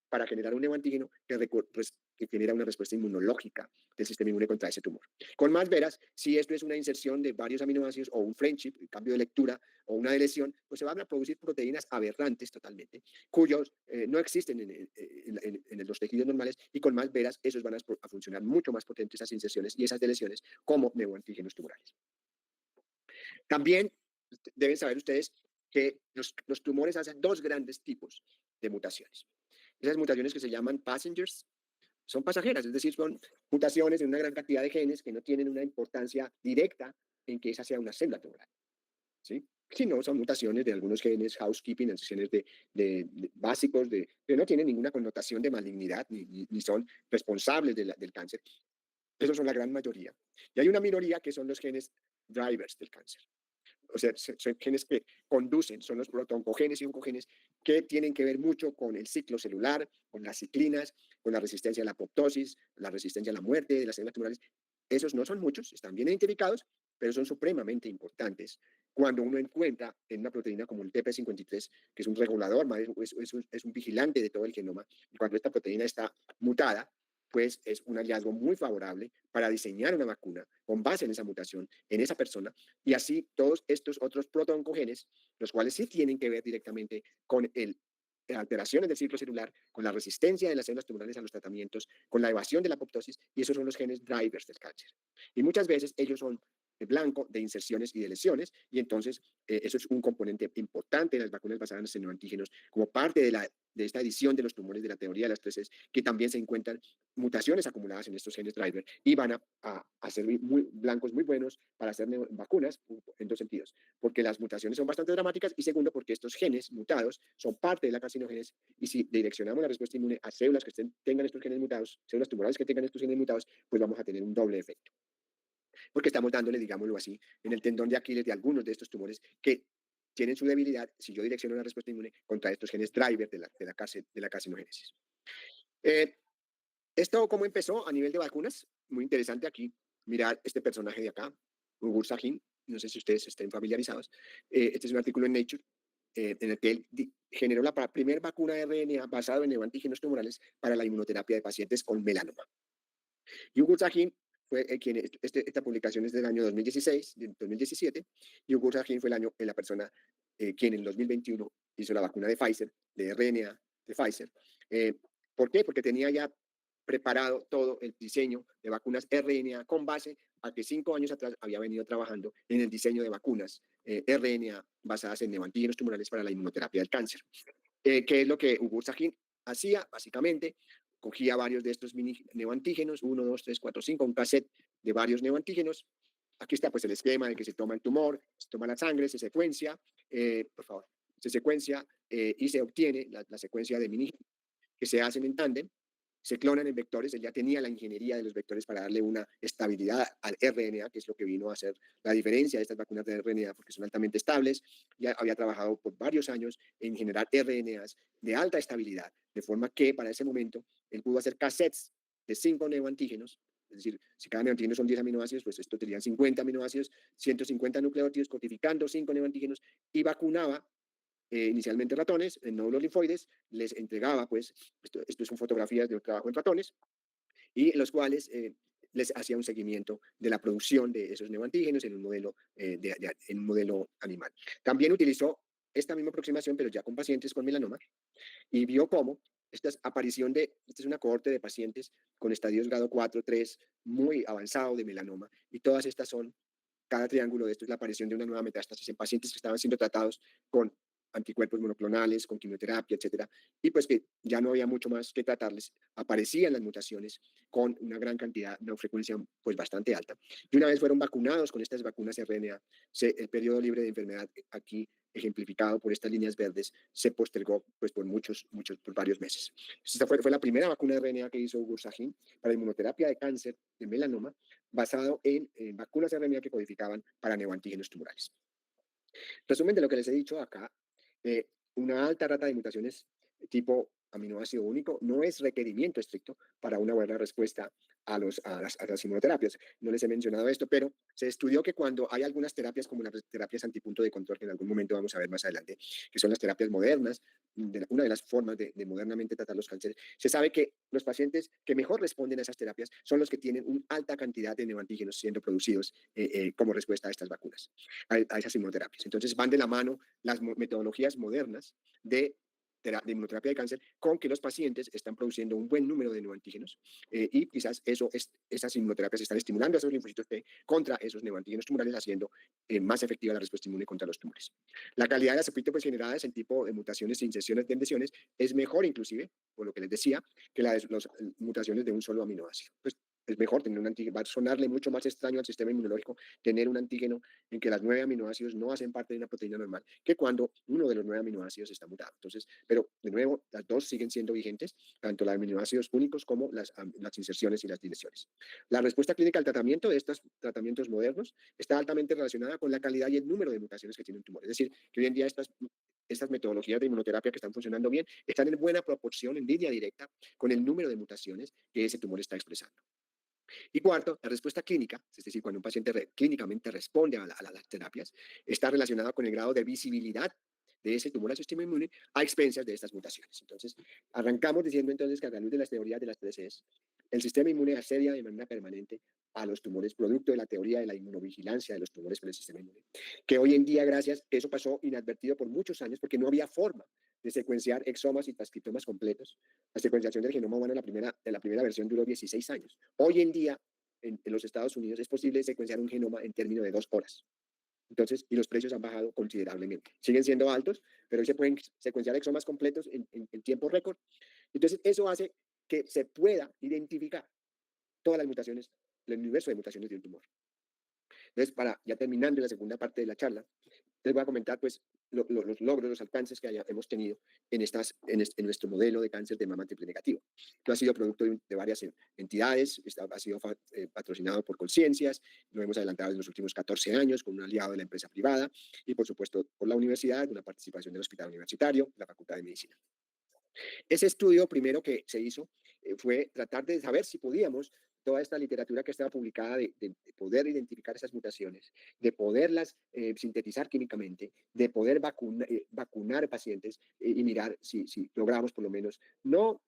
para generar un neoantígeno que genera una respuesta inmunológica del sistema inmune contra ese tumor. Con más veras, si esto es una inserción de varios aminoácidos o un friendship, un cambio de lectura o una deleción, pues se van a producir proteínas aberrantes totalmente, cuyos no existen en los tejidos normales, y con más veras, esos van a funcionar mucho más potentes, esas inserciones y esas deleciones, como neoantígenos tumorales. También deben saber ustedes que los tumores hacen dos grandes tipos de mutaciones. Esas mutaciones que se llaman passengers son pasajeras, es decir, son mutaciones en una gran cantidad de genes que no tienen una importancia directa en que esa sea una célula tumoral, ¿sí? Sino son mutaciones de algunos genes housekeeping, genes básicos, que no tienen ninguna connotación de malignidad ni son responsables del cáncer. Esos son la gran mayoría. Y hay una minoría que son los genes drivers del cáncer. O sea, son genes que conducen, son los protoncogenes y oncogenes que tienen que ver mucho con el ciclo celular, con las ciclinas, con la resistencia a la apoptosis, la resistencia a la muerte de las células tumorales. Esos no son muchos, están bien identificados, pero son supremamente importantes cuando uno encuentra en una proteína como el TP53, que es un regulador, es un vigilante de todo el genoma, y cuando esta proteína está mutada, pues es un hallazgo muy favorable para diseñar una vacuna con base en esa mutación, en esa persona, y así todos estos otros protooncogenes, los cuales sí tienen que ver directamente con alteraciones del ciclo celular, con la resistencia de las células tumorales a los tratamientos, con la evasión de la apoptosis, y esos son los genes drivers del cáncer. Y muchas veces ellos son blanco de inserciones y de lesiones, y entonces eso es un componente importante de las vacunas basadas en neoantígenos, como parte de esta edición de los tumores de la teoría de las 3 que también se encuentran mutaciones acumuladas en estos genes driver y van a ser blancos muy buenos para hacer vacunas en dos sentidos, porque las mutaciones son bastante dramáticas, y segundo, porque estos genes mutados son parte de la carcinogénesis, y si direccionamos la respuesta inmune a células que tengan estos genes mutados, células tumorales que tengan estos genes mutados, pues vamos a tener un doble efecto. Porque estamos dándole, digámoslo así, en el tendón de Aquiles de algunos de estos tumores que tienen su debilidad si yo direcciono la respuesta inmune contra estos genes driver de la carcinogénesis. Esto, ¿cómo empezó a nivel de vacunas? Muy interesante aquí mirar este personaje de acá, Ugur Sahin. No sé si ustedes estén familiarizados. Este es un artículo en Nature en el que él generó la primera vacuna de RNA basada en neoantígenos tumorales para la inmunoterapia de pacientes con melanoma. Y Ugur Sahin fue quien, esta publicación es del año 2016, 2017, y Ugur Sahin fue la persona quien en 2021 hizo la vacuna de Pfizer, de RNA de Pfizer. ¿Por qué? Porque tenía ya preparado todo el diseño de vacunas RNA con base a que 5 años atrás había venido trabajando en el diseño de vacunas RNA basadas en neoantígenos tumorales para la inmunoterapia del cáncer. ¿Qué es lo que Ugur Sahin hacía? Básicamente, cogía varios de estos mini neoantígenos, 1, 2, 3, 4, 5, un cassette de varios neoantígenos. Aquí está pues el esquema de que se toma el tumor, se toma la sangre, se secuencia, por favor, se secuencia y se obtiene la secuencia de mini que se hacen en tándem, se clonan en vectores. Él ya tenía la ingeniería de los vectores para darle una estabilidad al RNA, que es lo que vino a hacer la diferencia de estas vacunas de RNA, porque son altamente estables. Ya había trabajado por varios años en generar RNAs de alta estabilidad, de forma que para ese momento él pudo hacer cassettes de 5 neoantígenos. Es decir, si cada neoantígeno son 10 aminoácidos, pues esto tendrían 50 aminoácidos, 150 nucleótidos, codificando 5 neoantígenos y vacunaba inicialmente ratones, en nódulos linfoides, les entregaba, pues, esto son fotografías de un trabajo en ratones, y en los cuales les hacía un seguimiento de la producción de esos neoantígenos en un modelo, en un modelo animal. También utilizó esta misma aproximación, pero ya con pacientes con melanoma, y vio cómo esta aparición esta es una cohorte de pacientes con estadios grado 4, 3, muy avanzado de melanoma, y todas estas son, cada triángulo de esto es la aparición de una nueva metástasis en pacientes que estaban siendo tratados con anticuerpos monoclonales, con quimioterapia, etcétera, y pues que ya no había mucho más que tratarles, aparecían las mutaciones con una gran cantidad, una frecuencia pues bastante alta. Y una vez fueron vacunados con estas vacunas RNA, el periodo libre de enfermedad aquí ejemplificado por estas líneas verdes, se postergó pues por por varios meses. Esta fue la primera vacuna de RNA que hizo Ugur Sahin para inmunoterapia de cáncer de melanoma, basado en vacunas RNA que codificaban para neoantígenos tumorales. Resumen de lo que les he dicho acá, una alta rata de mutaciones tipo aminoácido único no es requerimiento estricto para una buena respuesta a las inmunoterapias. No les he mencionado esto, pero se estudió que cuando hay algunas terapias, como las terapias antipunto de control, que en algún momento vamos a ver más adelante, que son las terapias modernas, una de las formas de modernamente tratar los cánceres, se sabe que los pacientes que mejor responden a esas terapias son los que tienen una alta cantidad de neoantígenos siendo producidos como respuesta a estas vacunas, a esas inmunoterapias. Entonces van de la mano las metodologías modernas de inmunoterapia de cáncer con que los pacientes están produciendo un buen número de neoantígenos y quizás esas inmunoterapias están estimulando a esos linfocitos T contra esos neoantígenos tumorales, haciendo más efectiva la respuesta inmune contra los tumores. La calidad de las epítopes generadas en tipo de mutaciones, inserciones de endeciones es mejor inclusive, por lo que les decía, que las mutaciones de un solo aminoácido. Pues es mejor tener un antígeno, va a sonarle mucho más extraño al sistema inmunológico tener un antígeno en que las 9 aminoácidos no hacen parte de una proteína normal, que cuando uno de los 9 aminoácidos está mutado. Entonces, pero de nuevo, las dos siguen siendo vigentes, tanto los aminoácidos únicos como las inserciones y las deleciones. La respuesta clínica al tratamiento de estos tratamientos modernos está altamente relacionada con la calidad y el número de mutaciones que tiene un tumor. Es decir, que hoy en día estas metodologías de inmunoterapia que están funcionando bien están en buena proporción, en línea directa, con el número de mutaciones que ese tumor está expresando. Y cuarto, la respuesta clínica, es decir, cuando un paciente clínicamente responde a las terapias, está relacionada con el grado de visibilidad de ese tumor al sistema inmune a expensas de estas mutaciones. Entonces, arrancamos diciendo entonces que a la luz de las teorías de las TDCs, el sistema inmune asedia de manera permanente a los tumores, producto de la teoría de la inmunovigilancia de los tumores por el sistema inmune, que hoy en día, gracias, eso pasó inadvertido por muchos años porque no había forma de secuenciar exomas y transcriptomas completos. La secuenciación del genoma humano de la primera versión duró 16 años. Hoy en día, en los Estados Unidos, es posible secuenciar un genoma en términos de 2 horas. Entonces, y los precios han bajado considerablemente. Siguen siendo altos, pero hoy se pueden secuenciar exomas completos en tiempo récord. Entonces, eso hace que se pueda identificar todas las mutaciones, el universo de mutaciones de un tumor. Entonces, ya terminando la segunda parte de la charla, les voy a comentar pues los logros, los alcances que hemos tenido en nuestro modelo de cáncer de mama triple negativo. Esto ha sido producto de varias entidades, ha sido patrocinado por Conciencias, lo hemos adelantado en los últimos 14 años con un aliado de la empresa privada y por supuesto por la universidad, una participación del Hospital Universitario, la Facultad de Medicina. Ese estudio primero que se hizo fue tratar de saber si podíamos, toda esta literatura que estaba publicada, de poder identificar esas mutaciones, de poderlas sintetizar químicamente, de poder vacunar pacientes y mirar si logramos por lo menos, no,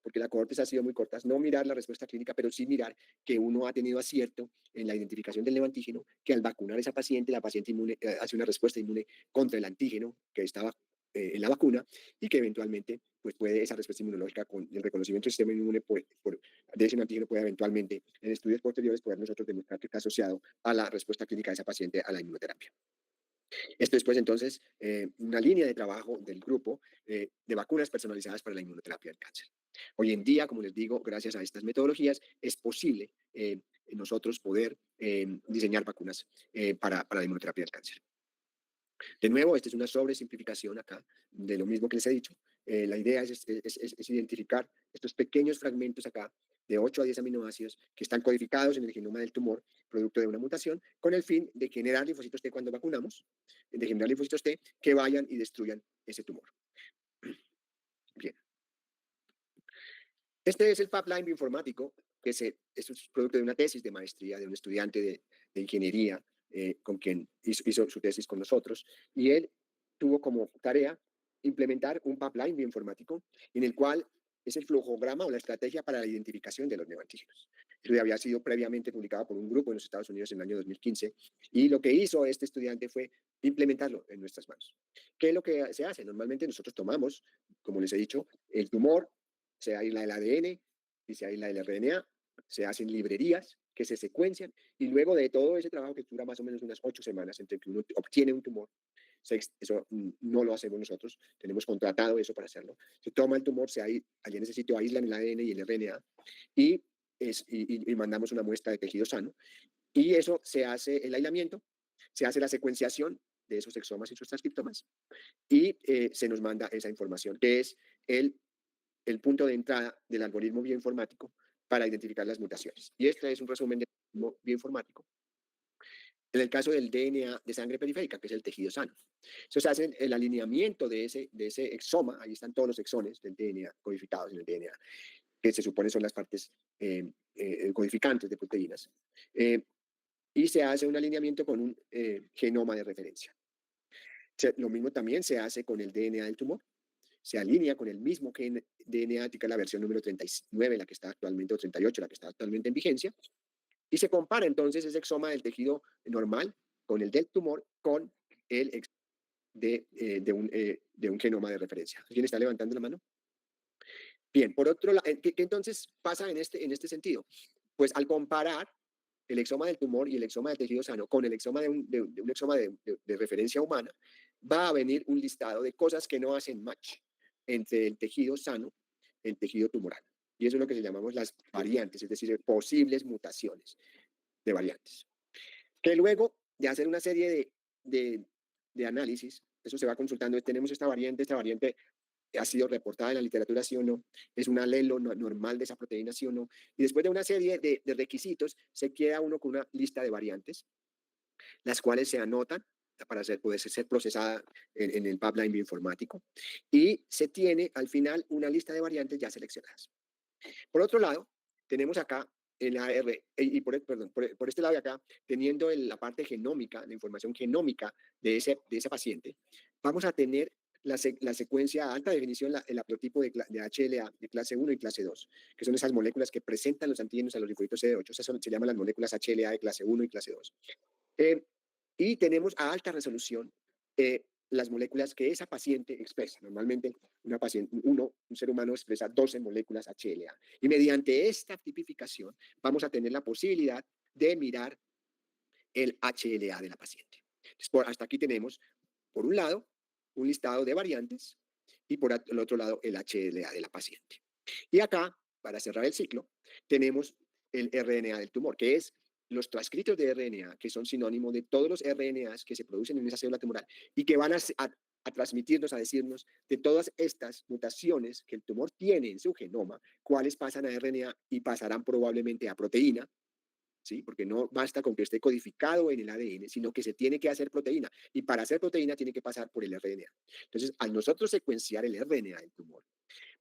porque las cohortes han sido muy cortas, no mirar la respuesta clínica, pero sí mirar que uno ha tenido acierto en la identificación del neoantígeno, que al vacunar a esa paciente, la paciente inmune, hace una respuesta inmune contra el antígeno que estaba en la vacuna y que eventualmente pues puede esa respuesta inmunológica con el reconocimiento del sistema inmune de ese antígeno puede eventualmente en estudios posteriores poder nosotros demostrar que está asociado a la respuesta clínica de esa paciente a la inmunoterapia. Esto es pues entonces una línea de trabajo del grupo de vacunas personalizadas para la inmunoterapia del cáncer. Hoy en día, como les digo, gracias a estas metodologías es posible nosotros poder diseñar vacunas para la inmunoterapia del cáncer. De nuevo, esta es una sobresimplificación acá de lo mismo que les he dicho. La idea es identificar estos pequeños fragmentos acá de 8 a 10 aminoácidos que están codificados en el genoma del tumor, producto de una mutación, con el fin de generar linfocitos T cuando vacunamos, de generar linfocitos T que vayan y destruyan ese tumor. Bien. Este es el pipeline bioinformático, esto es producto de una tesis de maestría de un estudiante de ingeniería con quien hizo su tesis con nosotros, y él tuvo como tarea implementar un pipeline bioinformático en el cual es el flujograma o la estrategia para la identificación de los neoantígenos. Eso ya había sido previamente publicado por un grupo en los Estados Unidos en el año 2015, y lo que hizo este estudiante fue implementarlo en nuestras manos. ¿Qué es lo que se hace? Normalmente nosotros tomamos, como les he dicho, el tumor, se aísla el ADN y se aísla el RNA, se hacen librerías que se secuencian y luego de todo ese trabajo que dura más o menos unas 8 semanas entre que uno obtiene un tumor, eso no lo hacemos nosotros, tenemos contratado eso para hacerlo. Se toma el tumor, allí en ese sitio aíslan el ADN y el RNA y mandamos una muestra de tejido sano y eso se hace el aislamiento, se hace la secuenciación de esos exomas y sus transcriptomas y se nos manda esa información que es el punto de entrada del algoritmo bioinformático para identificar las mutaciones. Y este es un resumen del algoritmo bioinformático. En el caso del DNA de sangre periférica, que es el tejido sano. Entonces hacen el alineamiento de ese exoma, ahí están todos los exones del DNA codificados en el DNA, que se supone son las partes codificantes de proteínas, y se hace un alineamiento con un genoma de referencia. Lo mismo también se hace con el DNA del tumor, se alinea con el mismo DNA, que es la versión número 39, la que está actualmente, o 38, la que está actualmente en vigencia, y se compara entonces ese exoma del tejido normal con el del tumor con el de un genoma de referencia. ¿Quién está levantando la mano? Bien, por otro lado, ¿qué entonces pasa en este sentido? Pues al comparar el exoma del tumor y el exoma del tejido sano con el exoma de un exoma de referencia humana, va a venir un listado de cosas que no hacen match entre el tejido sano y el tejido tumoral. Y eso es lo que llamamos las variantes, es decir, posibles mutaciones de variantes. Que luego de hacer una serie de análisis, eso se va consultando, tenemos esta variante ha sido reportada en la literatura, sí o no, es un alelo normal de esa proteína, sí o no, y después de una serie de requisitos, se queda uno con una lista de variantes, las cuales se anotan para poder ser procesada en el pipeline bioinformático, y se tiene al final una lista de variantes ya seleccionadas. Por otro lado, tenemos acá en la por este lado de acá, teniendo la parte genómica, la información genómica de ese paciente, vamos a tener la secuencia a alta definición, el haplotipo de HLA de clase 1 y clase 2, que son esas moléculas que presentan los antígenos a los linfocitos CD8, esas se llaman las moléculas HLA de clase 1 y clase 2. Y tenemos a alta resolución las moléculas que esa paciente expresa. Normalmente un ser humano expresa 12 moléculas HLA. Y mediante esta tipificación vamos a tener la posibilidad de mirar el HLA de la paciente. Entonces, hasta aquí tenemos, por un lado, un listado de variantes y por el otro lado, el HLA de la paciente. Y acá, para cerrar el ciclo, tenemos el RNA del tumor, que es los transcritos de RNA, que son sinónimo de todos los RNAs que se producen en esa célula tumoral y que van a transmitirnos, a decirnos de todas estas mutaciones que el tumor tiene en su genoma, cuáles pasan a RNA y pasarán probablemente a proteína, ¿sí? Porque no basta con que esté codificado en el ADN, sino que se tiene que hacer proteína. Y para hacer proteína tiene que pasar por el RNA. Entonces, al nosotros secuenciar el RNA del tumor,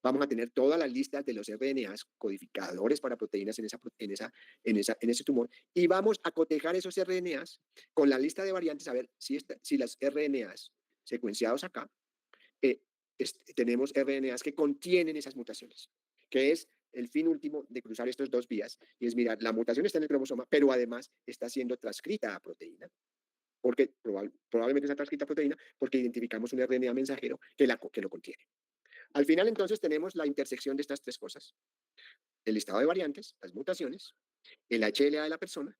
vamos a tener todas las listas de los RNAs codificadores para proteínas en ese tumor y vamos a cotejar esos RNAs con la lista de variantes a ver si las RNAs secuenciados acá, tenemos RNAs que contienen esas mutaciones, que es el fin último de cruzar estos dos vías, y es mirar, la mutación está en el cromosoma, pero además está siendo transcrita a proteína, porque probablemente esa transcrita proteína, porque identificamos un RNA mensajero que lo contiene. Al final, entonces, tenemos la intersección de estas tres cosas: el listado de variantes, las mutaciones, el HLA de la persona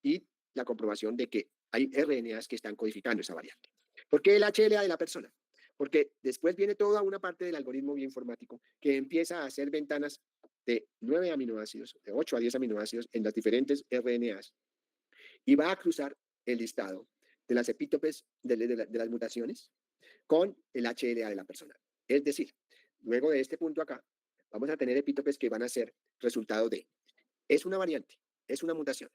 y la comprobación de que hay RNAs que están codificando esa variante. ¿Por qué el HLA de la persona? Porque después viene toda una parte del algoritmo bioinformático que empieza a hacer ventanas de 9 aminoácidos, de 8 a 10 aminoácidos en las diferentes RNAs y va a cruzar el listado de las epítopes de las mutaciones con el HLA de la persona. Es decir, luego de este punto acá, vamos a tener epítopes que van a ser resultado de, es una variante, es una mutación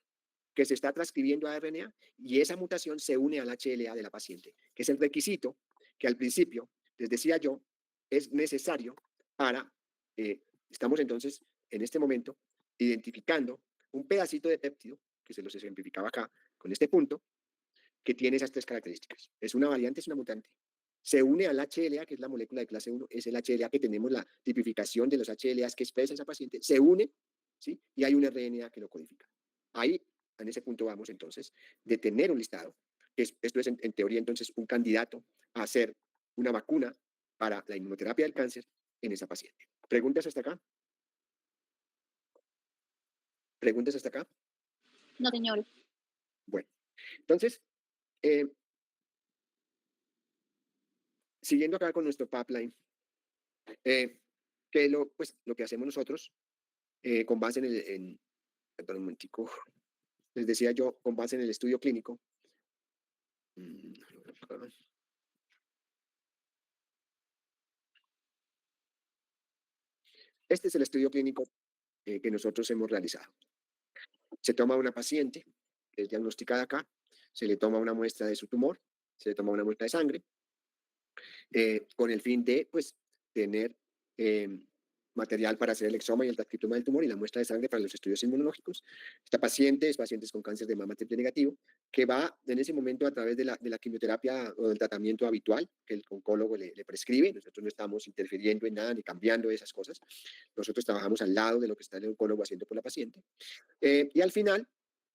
que se está transcribiendo a RNA y esa mutación se une al HLA de la paciente, que es el requisito que al principio, les decía yo, es necesario para, estamos entonces en este momento identificando un pedacito de péptido, que se los ejemplificaba acá con este punto, que tiene esas tres características. Es una variante, es una mutante. Se une al HLA, que es la molécula de clase 1, es el HLA que tenemos la tipificación de los HLAs que expresa esa paciente, se une, ¿sí? Y hay un RNA que lo codifica. Ahí, en ese punto vamos entonces de tener un listado. Esto es en teoría entonces un candidato a hacer una vacuna para la inmunoterapia del cáncer en esa paciente. ¿Preguntas hasta acá? ¿Preguntas hasta acá? No, señor. Bueno, entonces, siguiendo acá con nuestro pipeline, que lo que hacemos nosotros con base perdón un momentico, les decía yo, con base en el estudio clínico. Este es el estudio clínico que nosotros hemos realizado. Se toma una paciente, que es diagnosticada acá, se le toma una muestra de su tumor, se le toma una muestra de sangre, con el fin de, pues, tener material para hacer el exoma y el transcriptoma del tumor y la muestra de sangre para los estudios inmunológicos. Esta paciente es paciente con cáncer de mama triple negativo, que va en ese momento a través de la quimioterapia o del tratamiento habitual que el oncólogo le prescribe. Nosotros no estamos interfiriendo en nada ni cambiando esas cosas. Nosotros trabajamos al lado de lo que está el oncólogo haciendo por la paciente. Y al final,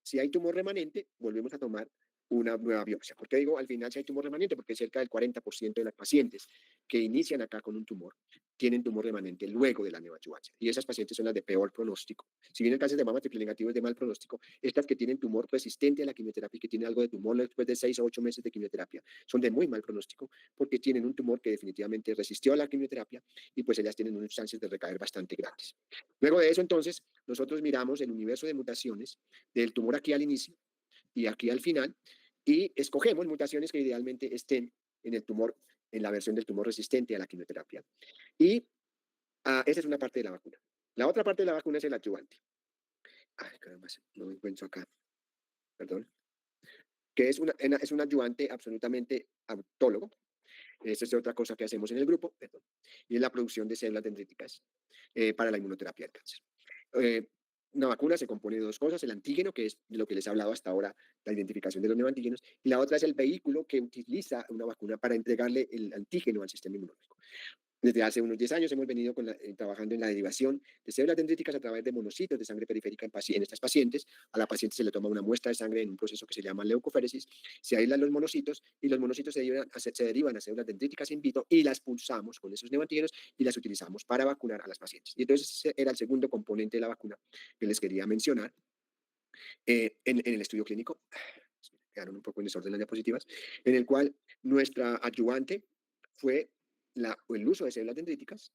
si hay tumor remanente, volvemos a tomar una nueva biopsia. ¿Por qué digo al final si hay tumor remanente? Porque cerca del 40% de las pacientes que inician acá con un tumor tienen tumor remanente luego de la neoadjuvancia. Y esas pacientes son las de peor pronóstico. Si bien el cáncer de mama triple negativo es de mal pronóstico, estas que tienen tumor resistente a la quimioterapia y que tienen algo de tumor después de 6 a 8 meses de quimioterapia, son de muy mal pronóstico porque tienen un tumor que definitivamente resistió a la quimioterapia y pues ellas tienen unas chances de recaer bastante grandes. Luego de eso, entonces, nosotros miramos el universo de mutaciones del tumor aquí al inicio y aquí al final, y escogemos mutaciones que idealmente estén en el tumor, en la versión del tumor resistente a la quimioterapia. Y esa es una parte de la vacuna. La otra parte de la vacuna es el adyuvante. Ay, caramba, no me encuentro acá. Perdón. Que es un adyuvante absolutamente autólogo. Esa es otra cosa que hacemos en el grupo, perdón, y es la producción de células dendríticas para la inmunoterapia del cáncer. Una vacuna se compone de dos cosas: el antígeno, que es de lo que les he hablado hasta ahora, la identificación de los neoantígenos, y la otra es el vehículo que utiliza una vacuna para entregarle el antígeno al sistema inmunológico. Desde hace unos 10 años hemos venido trabajando en la derivación de células dendríticas a través de monocitos de sangre periférica en estas pacientes. A la paciente se le toma una muestra de sangre en un proceso que se llama leucoféresis, se aíslan los monocitos y los monocitos se derivan a células dendríticas in vitro y las pulsamos con esos neoantígenos y las utilizamos para vacunar a las pacientes. Y entonces ese era el segundo componente de la vacuna que les quería mencionar en el estudio clínico. Quedaron un poco en desorden las diapositivas, en el cual nuestra adyuvante fue el uso de células dendríticas,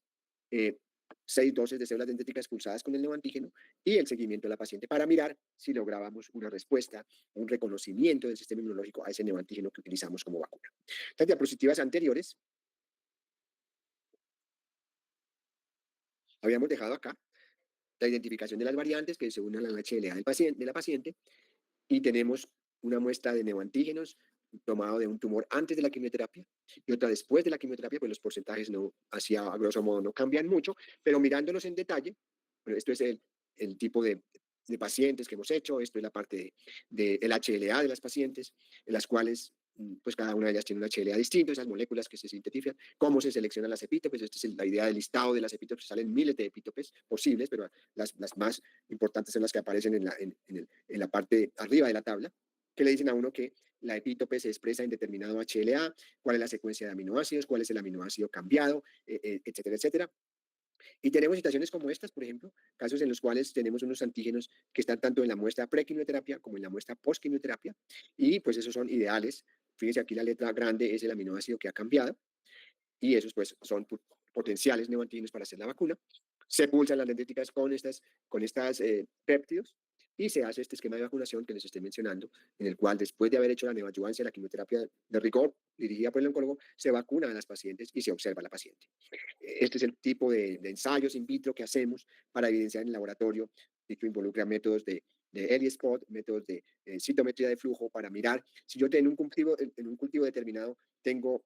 6 dosis de células dendríticas pulsadas con el neoantígeno y el seguimiento de la paciente para mirar si lográbamos una respuesta, un reconocimiento del sistema inmunológico a ese neoantígeno que utilizamos como vacuna. Las diapositivas anteriores habíamos dejado acá la identificación de las variantes que se unen al HLA de la paciente, y tenemos una muestra de neoantígenos tomado de un tumor antes de la quimioterapia y otra después de la quimioterapia, pues los porcentajes no, hacia a grosso modo no cambian mucho, pero mirándolos en detalle, bueno, esto es el tipo de pacientes que hemos hecho, esto es la parte del HLA de las pacientes, en las cuales pues cada una de ellas tiene un HLA distinto, esas moléculas que se sintetizan, cómo se seleccionan las epítopes. Esta es la idea del listado de las epítopes. Salen miles de epítopes posibles, pero las más importantes son las que aparecen en la parte arriba de la tabla, que le dicen a uno que la epítope se expresa en determinado HLA, cuál es la secuencia de aminoácidos, cuál es el aminoácido cambiado, etcétera, etcétera. Y tenemos situaciones como estas, por ejemplo, casos en los cuales tenemos unos antígenos que están tanto en la muestra prequimioterapia como en la muestra postquimioterapia, y pues esos son ideales. Fíjense aquí la letra grande es el aminoácido que ha cambiado, y esos pues son potenciales neoantígenos para hacer la vacuna. Se pulsan las dendríticas con estas péptidos y se hace este esquema de vacunación que les estoy mencionando, en el cual después de haber hecho la neoadyuvancia, la quimioterapia de rigor dirigida por el oncólogo, se vacuna a las pacientes y se observa a la paciente. Este es el tipo de ensayos in vitro que hacemos para evidenciar en el laboratorio y que involucra métodos de ELISpot, métodos de citometría de flujo para mirar si yo en un cultivo determinado tengo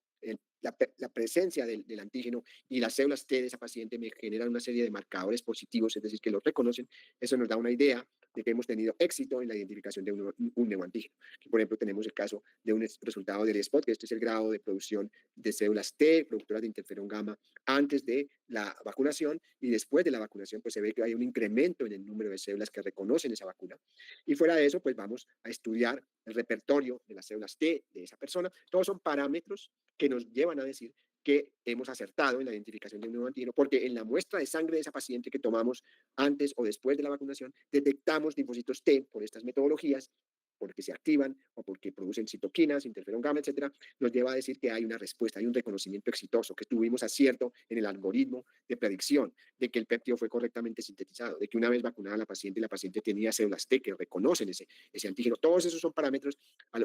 la presencia del antígeno y las células T de esa paciente me generan una serie de marcadores positivos, es decir, que los reconocen. Eso nos da una idea de que hemos tenido éxito en la identificación de un neoantígeno. Aquí, por ejemplo, tenemos el caso de un resultado del ELISpot, que este es el grado de producción de células T, productoras de interferón gamma, antes de la vacunación, y después de la vacunación pues se ve que hay un incremento en el número de células que reconocen esa vacuna. Y fuera de eso pues vamos a estudiar el repertorio de las células T de esa persona. Todos son parámetros que nos llevan a decir que hemos acertado en la identificación de un nuevo antígeno, porque en la muestra de sangre de esa paciente que tomamos antes o después de la vacunación, detectamos linfocitos T por estas metodologías, porque se activan o porque producen citoquinas, interferón gamma, etcétera, nos lleva a decir que hay una respuesta, hay un reconocimiento exitoso, que tuvimos acierto en el algoritmo de predicción, de que el péptido fue correctamente sintetizado, de que una vez vacunada la paciente tenía células T que reconocen ese antígeno. Todos esos son parámetros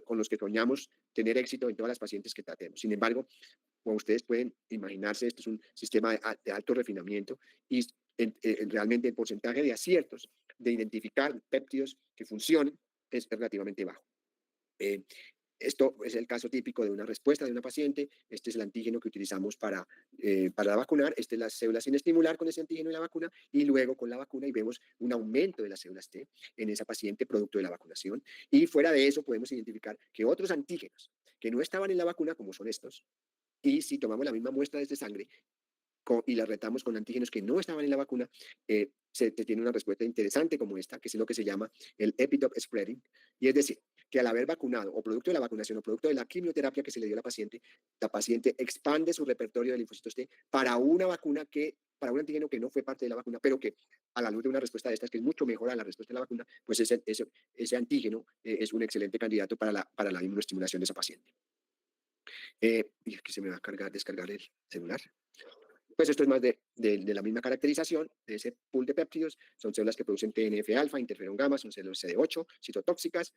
con los que soñamos tener éxito en todas las pacientes que tratemos. Sin embargo, como ustedes pueden imaginarse, esto es un sistema de alto refinamiento y realmente el porcentaje de aciertos de identificar péptidos que funcionen es relativamente bajo. Esto es el caso típico de una respuesta de una paciente. Este es el antígeno que utilizamos para vacunar. Este es las células sin estimular con ese antígeno y la vacuna. Y luego con la vacuna y vemos un aumento de las células T en esa paciente producto de la vacunación. Y fuera de eso podemos identificar que otros antígenos que no estaban en la vacuna, como son estos, y si tomamos la misma muestra de sangre y la retamos con antígenos que no estaban en la vacuna, se tiene una respuesta interesante como esta, que es lo que se llama el epitope spreading. Y es decir, que al haber vacunado o producto de la vacunación o producto de la quimioterapia que se le dio a la paciente expande su repertorio de linfocitos T para una vacuna para un antígeno que no fue parte de la vacuna, pero que a la luz de una respuesta de estas, que es mucho mejor a la respuesta de la vacuna, pues ese antígeno es un excelente candidato para la inmunoestimulación de esa paciente. Y aquí se me va a descargar el celular. Pues esto es más de la misma caracterización de ese pool de péptidos. Son células que producen TNF-alfa, interferón gamma, son células CD8, citotóxicas.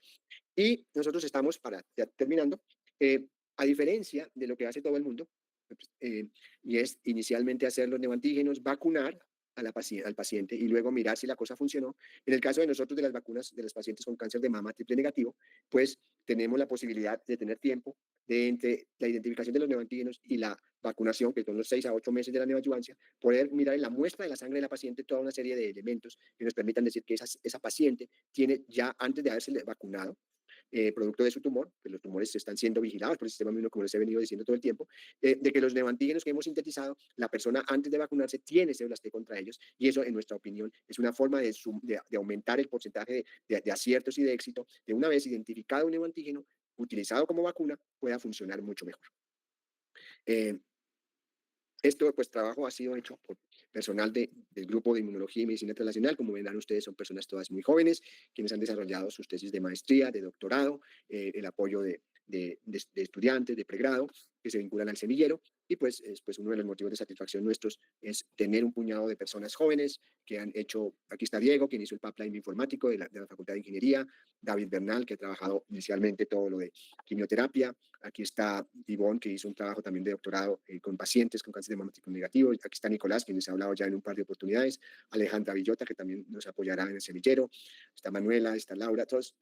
Y nosotros estamos, ya terminando, a diferencia de lo que hace todo el mundo, y es inicialmente hacer los neoantígenos, vacunar al paciente y luego mirar si la cosa funcionó. En el caso de nosotros de las vacunas de los pacientes con cáncer de mama triple negativo, pues tenemos la posibilidad de tener tiempo de entre la identificación de los neoantígenos y la vacunación, que son los 6 a 8 meses de la neoadyuvancia, poder mirar en la muestra de la sangre de la paciente toda una serie de elementos que nos permitan decir que esa paciente tiene ya antes de haberse vacunado, producto de su tumor, que los tumores están siendo vigilados por el sistema inmunológico, como les he venido diciendo todo el tiempo, de que los neoantígenos que hemos sintetizado, la persona antes de vacunarse tiene células T contra ellos, y eso, en nuestra opinión, es una forma de aumentar el porcentaje de aciertos y de éxito, de una vez identificado un neoantígeno, utilizado como vacuna, pueda funcionar mucho mejor. Esto, pues, trabajo ha sido hecho por personal del Grupo de Inmunología y Medicina Translacional. Como verán ustedes, son personas todas muy jóvenes, quienes han desarrollado sus tesis de maestría, de doctorado, el apoyo de estudiantes, de pregrado, que se vinculan al semillero. Y pues uno de los motivos de satisfacción nuestros es tener un puñado de personas jóvenes que han hecho, aquí está Diego, quien hizo el pipeline informático de la Facultad de Ingeniería, David Bernal, que ha trabajado inicialmente todo lo de quimioterapia, aquí está Ivonne, que hizo un trabajo también de doctorado con pacientes con cáncer de mama triple negativo, aquí está Nicolás, quien les ha hablado ya en un par de oportunidades, Alejandra Villota, que también nos apoyará en el semillero, está Manuela, está Laura, todos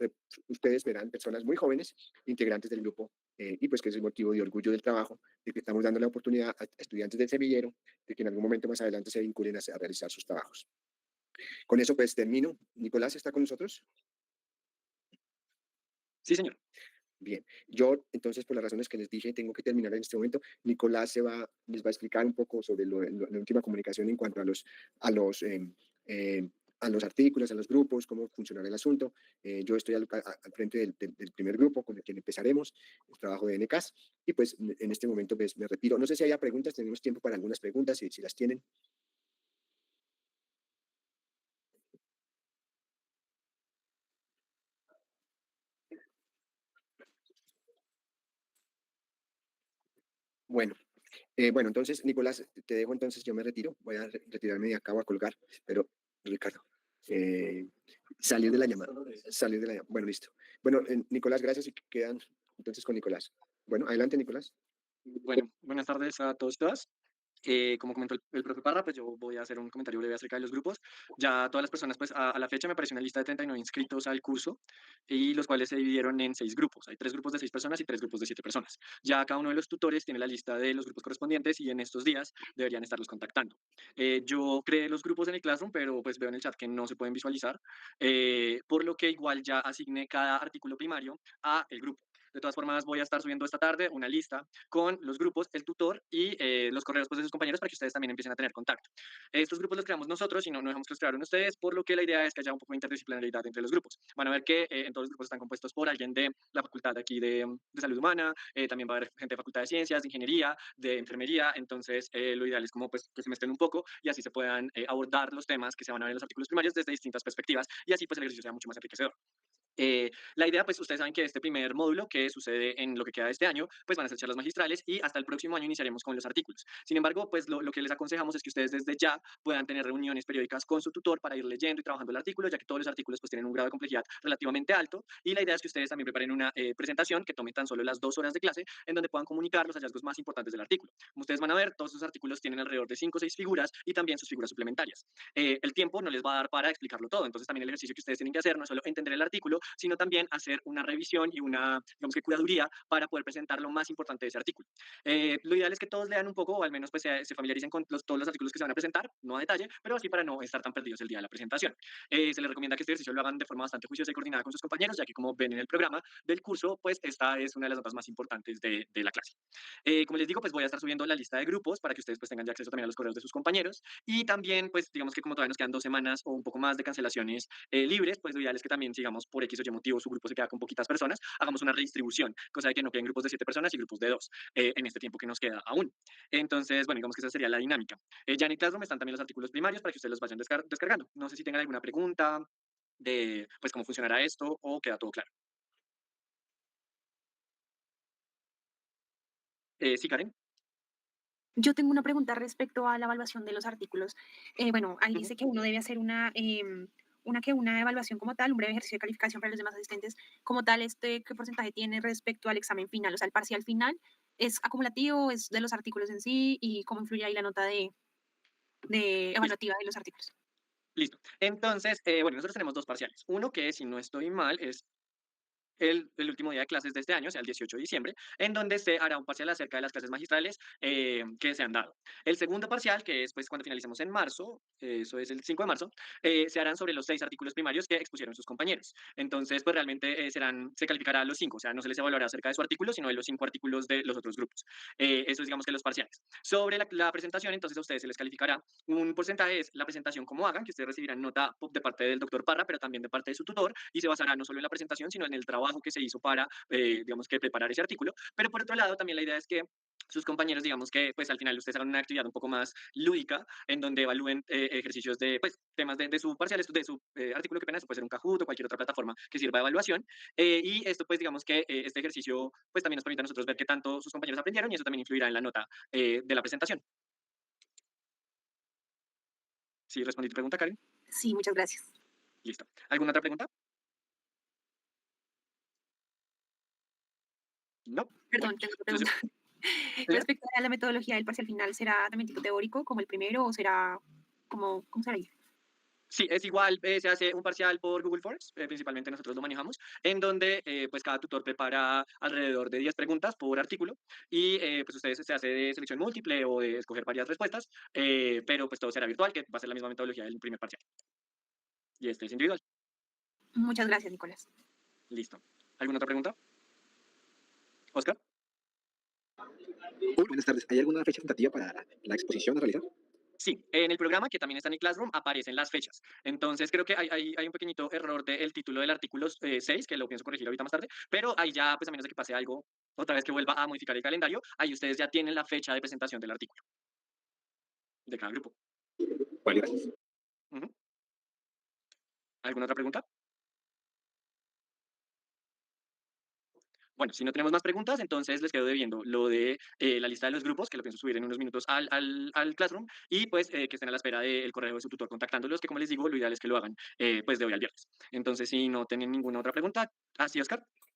ustedes verán personas muy jóvenes, integrantes del grupo, y pues que es el motivo de orgullo del trabajo, de que estamos dando la oportunidad a estudiantes del semillero de que en algún momento más adelante se vinculen a realizar sus trabajos. Con eso pues termino. Nicolás, ¿está con nosotros? Sí, señor. Bien, yo entonces por las razones que les dije tengo que terminar en este momento. Nicolás les va a explicar un poco sobre la última comunicación en cuanto a a los artículos, a los grupos, cómo funcionará el asunto. Yo estoy al frente del primer grupo con el que empezaremos, el trabajo de NCAS, y pues en este momento pues, me retiro. No sé si haya preguntas, tenemos tiempo para algunas preguntas, si las tienen. Bueno, bueno, entonces, Nicolás, te dejo entonces, yo me retiro, voy a retirarme de acá, voy a colgar, pero Ricardo, eh, salir de la llamada. Bueno, listo. Bueno, Nicolás, gracias y quedan entonces con Nicolás. Bueno, adelante, Nicolás. Bueno, buenas tardes a todos y todas. Como comentó el profe Parra, pues yo voy a hacer un comentario breve acerca de los grupos. Ya todas las personas, pues a la fecha me apareció una lista de 39 inscritos al curso y los cuales se dividieron en 6 grupos. Hay 3 grupos de 6 personas y 3 grupos de 7 personas. Ya cada uno de los tutores tiene la lista de los grupos correspondientes y en estos días deberían estarlos contactando. Yo creé los grupos en el Classroom, pero pues veo en el chat que no se pueden visualizar, por lo que igual ya asigné cada artículo primario a el grupo. De todas formas, voy a estar subiendo esta tarde una lista con los grupos, el tutor y los correos pues, de sus compañeros para que ustedes también empiecen a tener contacto. Estos grupos los creamos nosotros y no dejamos que los crearon ustedes, por lo que la idea es que haya un poco de interdisciplinaridad entre los grupos. Van a ver que en todos los grupos están compuestos por alguien de la facultad aquí de salud humana, también va a haber gente de facultad de ciencias, de ingeniería, de enfermería, entonces lo ideal es como pues que se mezclen un poco y así se puedan abordar los temas que se van a ver en los artículos primarios desde distintas perspectivas y así pues el ejercicio sea mucho más enriquecedor. La idea, pues ustedes saben que este primer módulo que sucede en lo que queda de este año, pues van a ser charlas magistrales y hasta el próximo año iniciaremos con los artículos. Sin embargo, pues lo que les aconsejamos es que ustedes desde ya puedan tener reuniones periódicas con su tutor para ir leyendo y trabajando el artículo, ya que todos los artículos pues tienen un grado de complejidad relativamente alto y la idea es que ustedes también preparen una presentación que tome tan solo las 2 horas de clase en donde puedan comunicar los hallazgos más importantes del artículo. Como ustedes van a ver, todos esos artículos tienen alrededor de 5 o 6 figuras y también sus figuras suplementarias. El tiempo no les va a dar para explicarlo todo, entonces también el ejercicio que ustedes tienen que hacer no es solo entender el artículo, sino también hacer una revisión y una, digamos que, curaduría para poder presentar lo más importante de ese artículo. Lo ideal es que todos lean un poco, o al menos pues, se familiaricen con todos los artículos que se van a presentar, no a detalle, pero así para no estar tan perdidos el día de la presentación. Se les recomienda que este ejercicio lo hagan de forma bastante juiciosa y coordinada con sus compañeros, ya que como ven en el programa del curso, pues esta es una de las notas más importantes de la clase. Como les digo, pues voy a estar subiendo la lista de grupos para que ustedes pues tengan ya acceso también a los correos de sus compañeros y también pues digamos que como todavía nos quedan 2 semanas o un poco más de cancelaciones libres, pues lo ideal es que también sigamos por X o Y motivo su grupo se queda con poquitas personas, hagamos una redistribución, cosa de que no queden grupos de 7 personas y grupos de 2 en este tiempo que nos queda aún. Entonces, bueno, digamos que esa sería la dinámica. Ya en el Classroom están también los artículos primarios para que ustedes los vayan descargando. No sé si tengan alguna pregunta de pues cómo funcionará esto o queda todo claro. Sí, Karen. Yo tengo una pregunta respecto a la evaluación de los artículos. Bueno, ahí Ujú. dice que uno debe hacer una evaluación como tal, un breve ejercicio de calificación para los demás asistentes. Como tal, ¿qué porcentaje tiene respecto al examen final? O sea, el parcial final es acumulativo, es de los artículos en sí y cómo influye ahí la nota de Listo, evaluativa de los artículos. listo. Entonces, bueno, nosotros tenemos 2 parciales. Uno que, si no estoy mal, es el último día de clases de este año, o sea, el 18 de diciembre, en donde se hará un parcial acerca de las clases magistrales que se han dado. El segundo parcial, que es pues, cuando finalicemos en marzo, eso es el 5 de marzo, se harán sobre los 6 artículos primarios que expusieron sus compañeros. Entonces, pues realmente se calificará a los 5, o sea, no se les evaluará acerca de su artículo, sino de los 5 artículos de los otros grupos. Eso es, digamos que los parciales. Sobre la presentación, entonces a ustedes se les calificará un porcentaje, es la presentación como hagan, que ustedes recibirán nota de parte del doctor Parra, pero también de parte de su tutor, y se basará no solo en la presentación, sino en el trabajo que se hizo para, digamos que, preparar ese artículo. Pero por otro lado, también la idea es que sus compañeros, digamos que pues al final ustedes hagan una actividad un poco más lúdica, en donde evalúen ejercicios de pues, temas de su parcial, de su artículo que pena, eso puede ser un Kahoot o cualquier otra plataforma que sirva de evaluación. Y esto pues digamos que este ejercicio pues también nos permite a nosotros ver qué tanto sus compañeros aprendieron y eso también influirá en la nota de la presentación. ¿Sí respondí tu pregunta, Karen? Sí, muchas gracias. Listo. ¿Alguna otra pregunta? No. Bueno, Perdón, tengo otra entonces, pregunta. ¿ya? Respecto a la metodología del parcial final, ¿será también tipo teórico como el primero o será cómo será ahí? Sí, es igual, se hace un parcial por Google Forms, principalmente nosotros lo manejamos, en donde pues cada tutor prepara alrededor de 10 preguntas por artículo y pues ustedes se hace de selección múltiple o de escoger varias respuestas, pero pues todo será virtual, que va a ser la misma metodología del primer parcial. Y este es individual. Muchas gracias, Nicolás. Listo. ¿Alguna otra pregunta? Oscar. Buenas tardes. ¿Hay alguna fecha tentativa para la exposición a realizar? Sí, en el programa, que también está en el Classroom, aparecen las fechas. Entonces, creo que hay un pequeñito error del título del artículo 6, que lo pienso corregir ahorita más tarde, pero ahí ya, pues a menos de que pase algo, otra vez que vuelva a modificar el calendario, ahí ustedes ya tienen la fecha de presentación del artículo de cada grupo. Vale, gracias. Ujú. ¿Alguna otra pregunta? Bueno, si no tenemos más preguntas, entonces les quedo debiendo lo de la lista de los grupos, que lo pienso subir en unos minutos al Classroom, y pues que estén a la espera del correo de su tutor contactándolos, que como les digo, lo ideal es que lo hagan pues de hoy al viernes. Entonces, si no tienen ninguna otra pregunta, así, Oscar.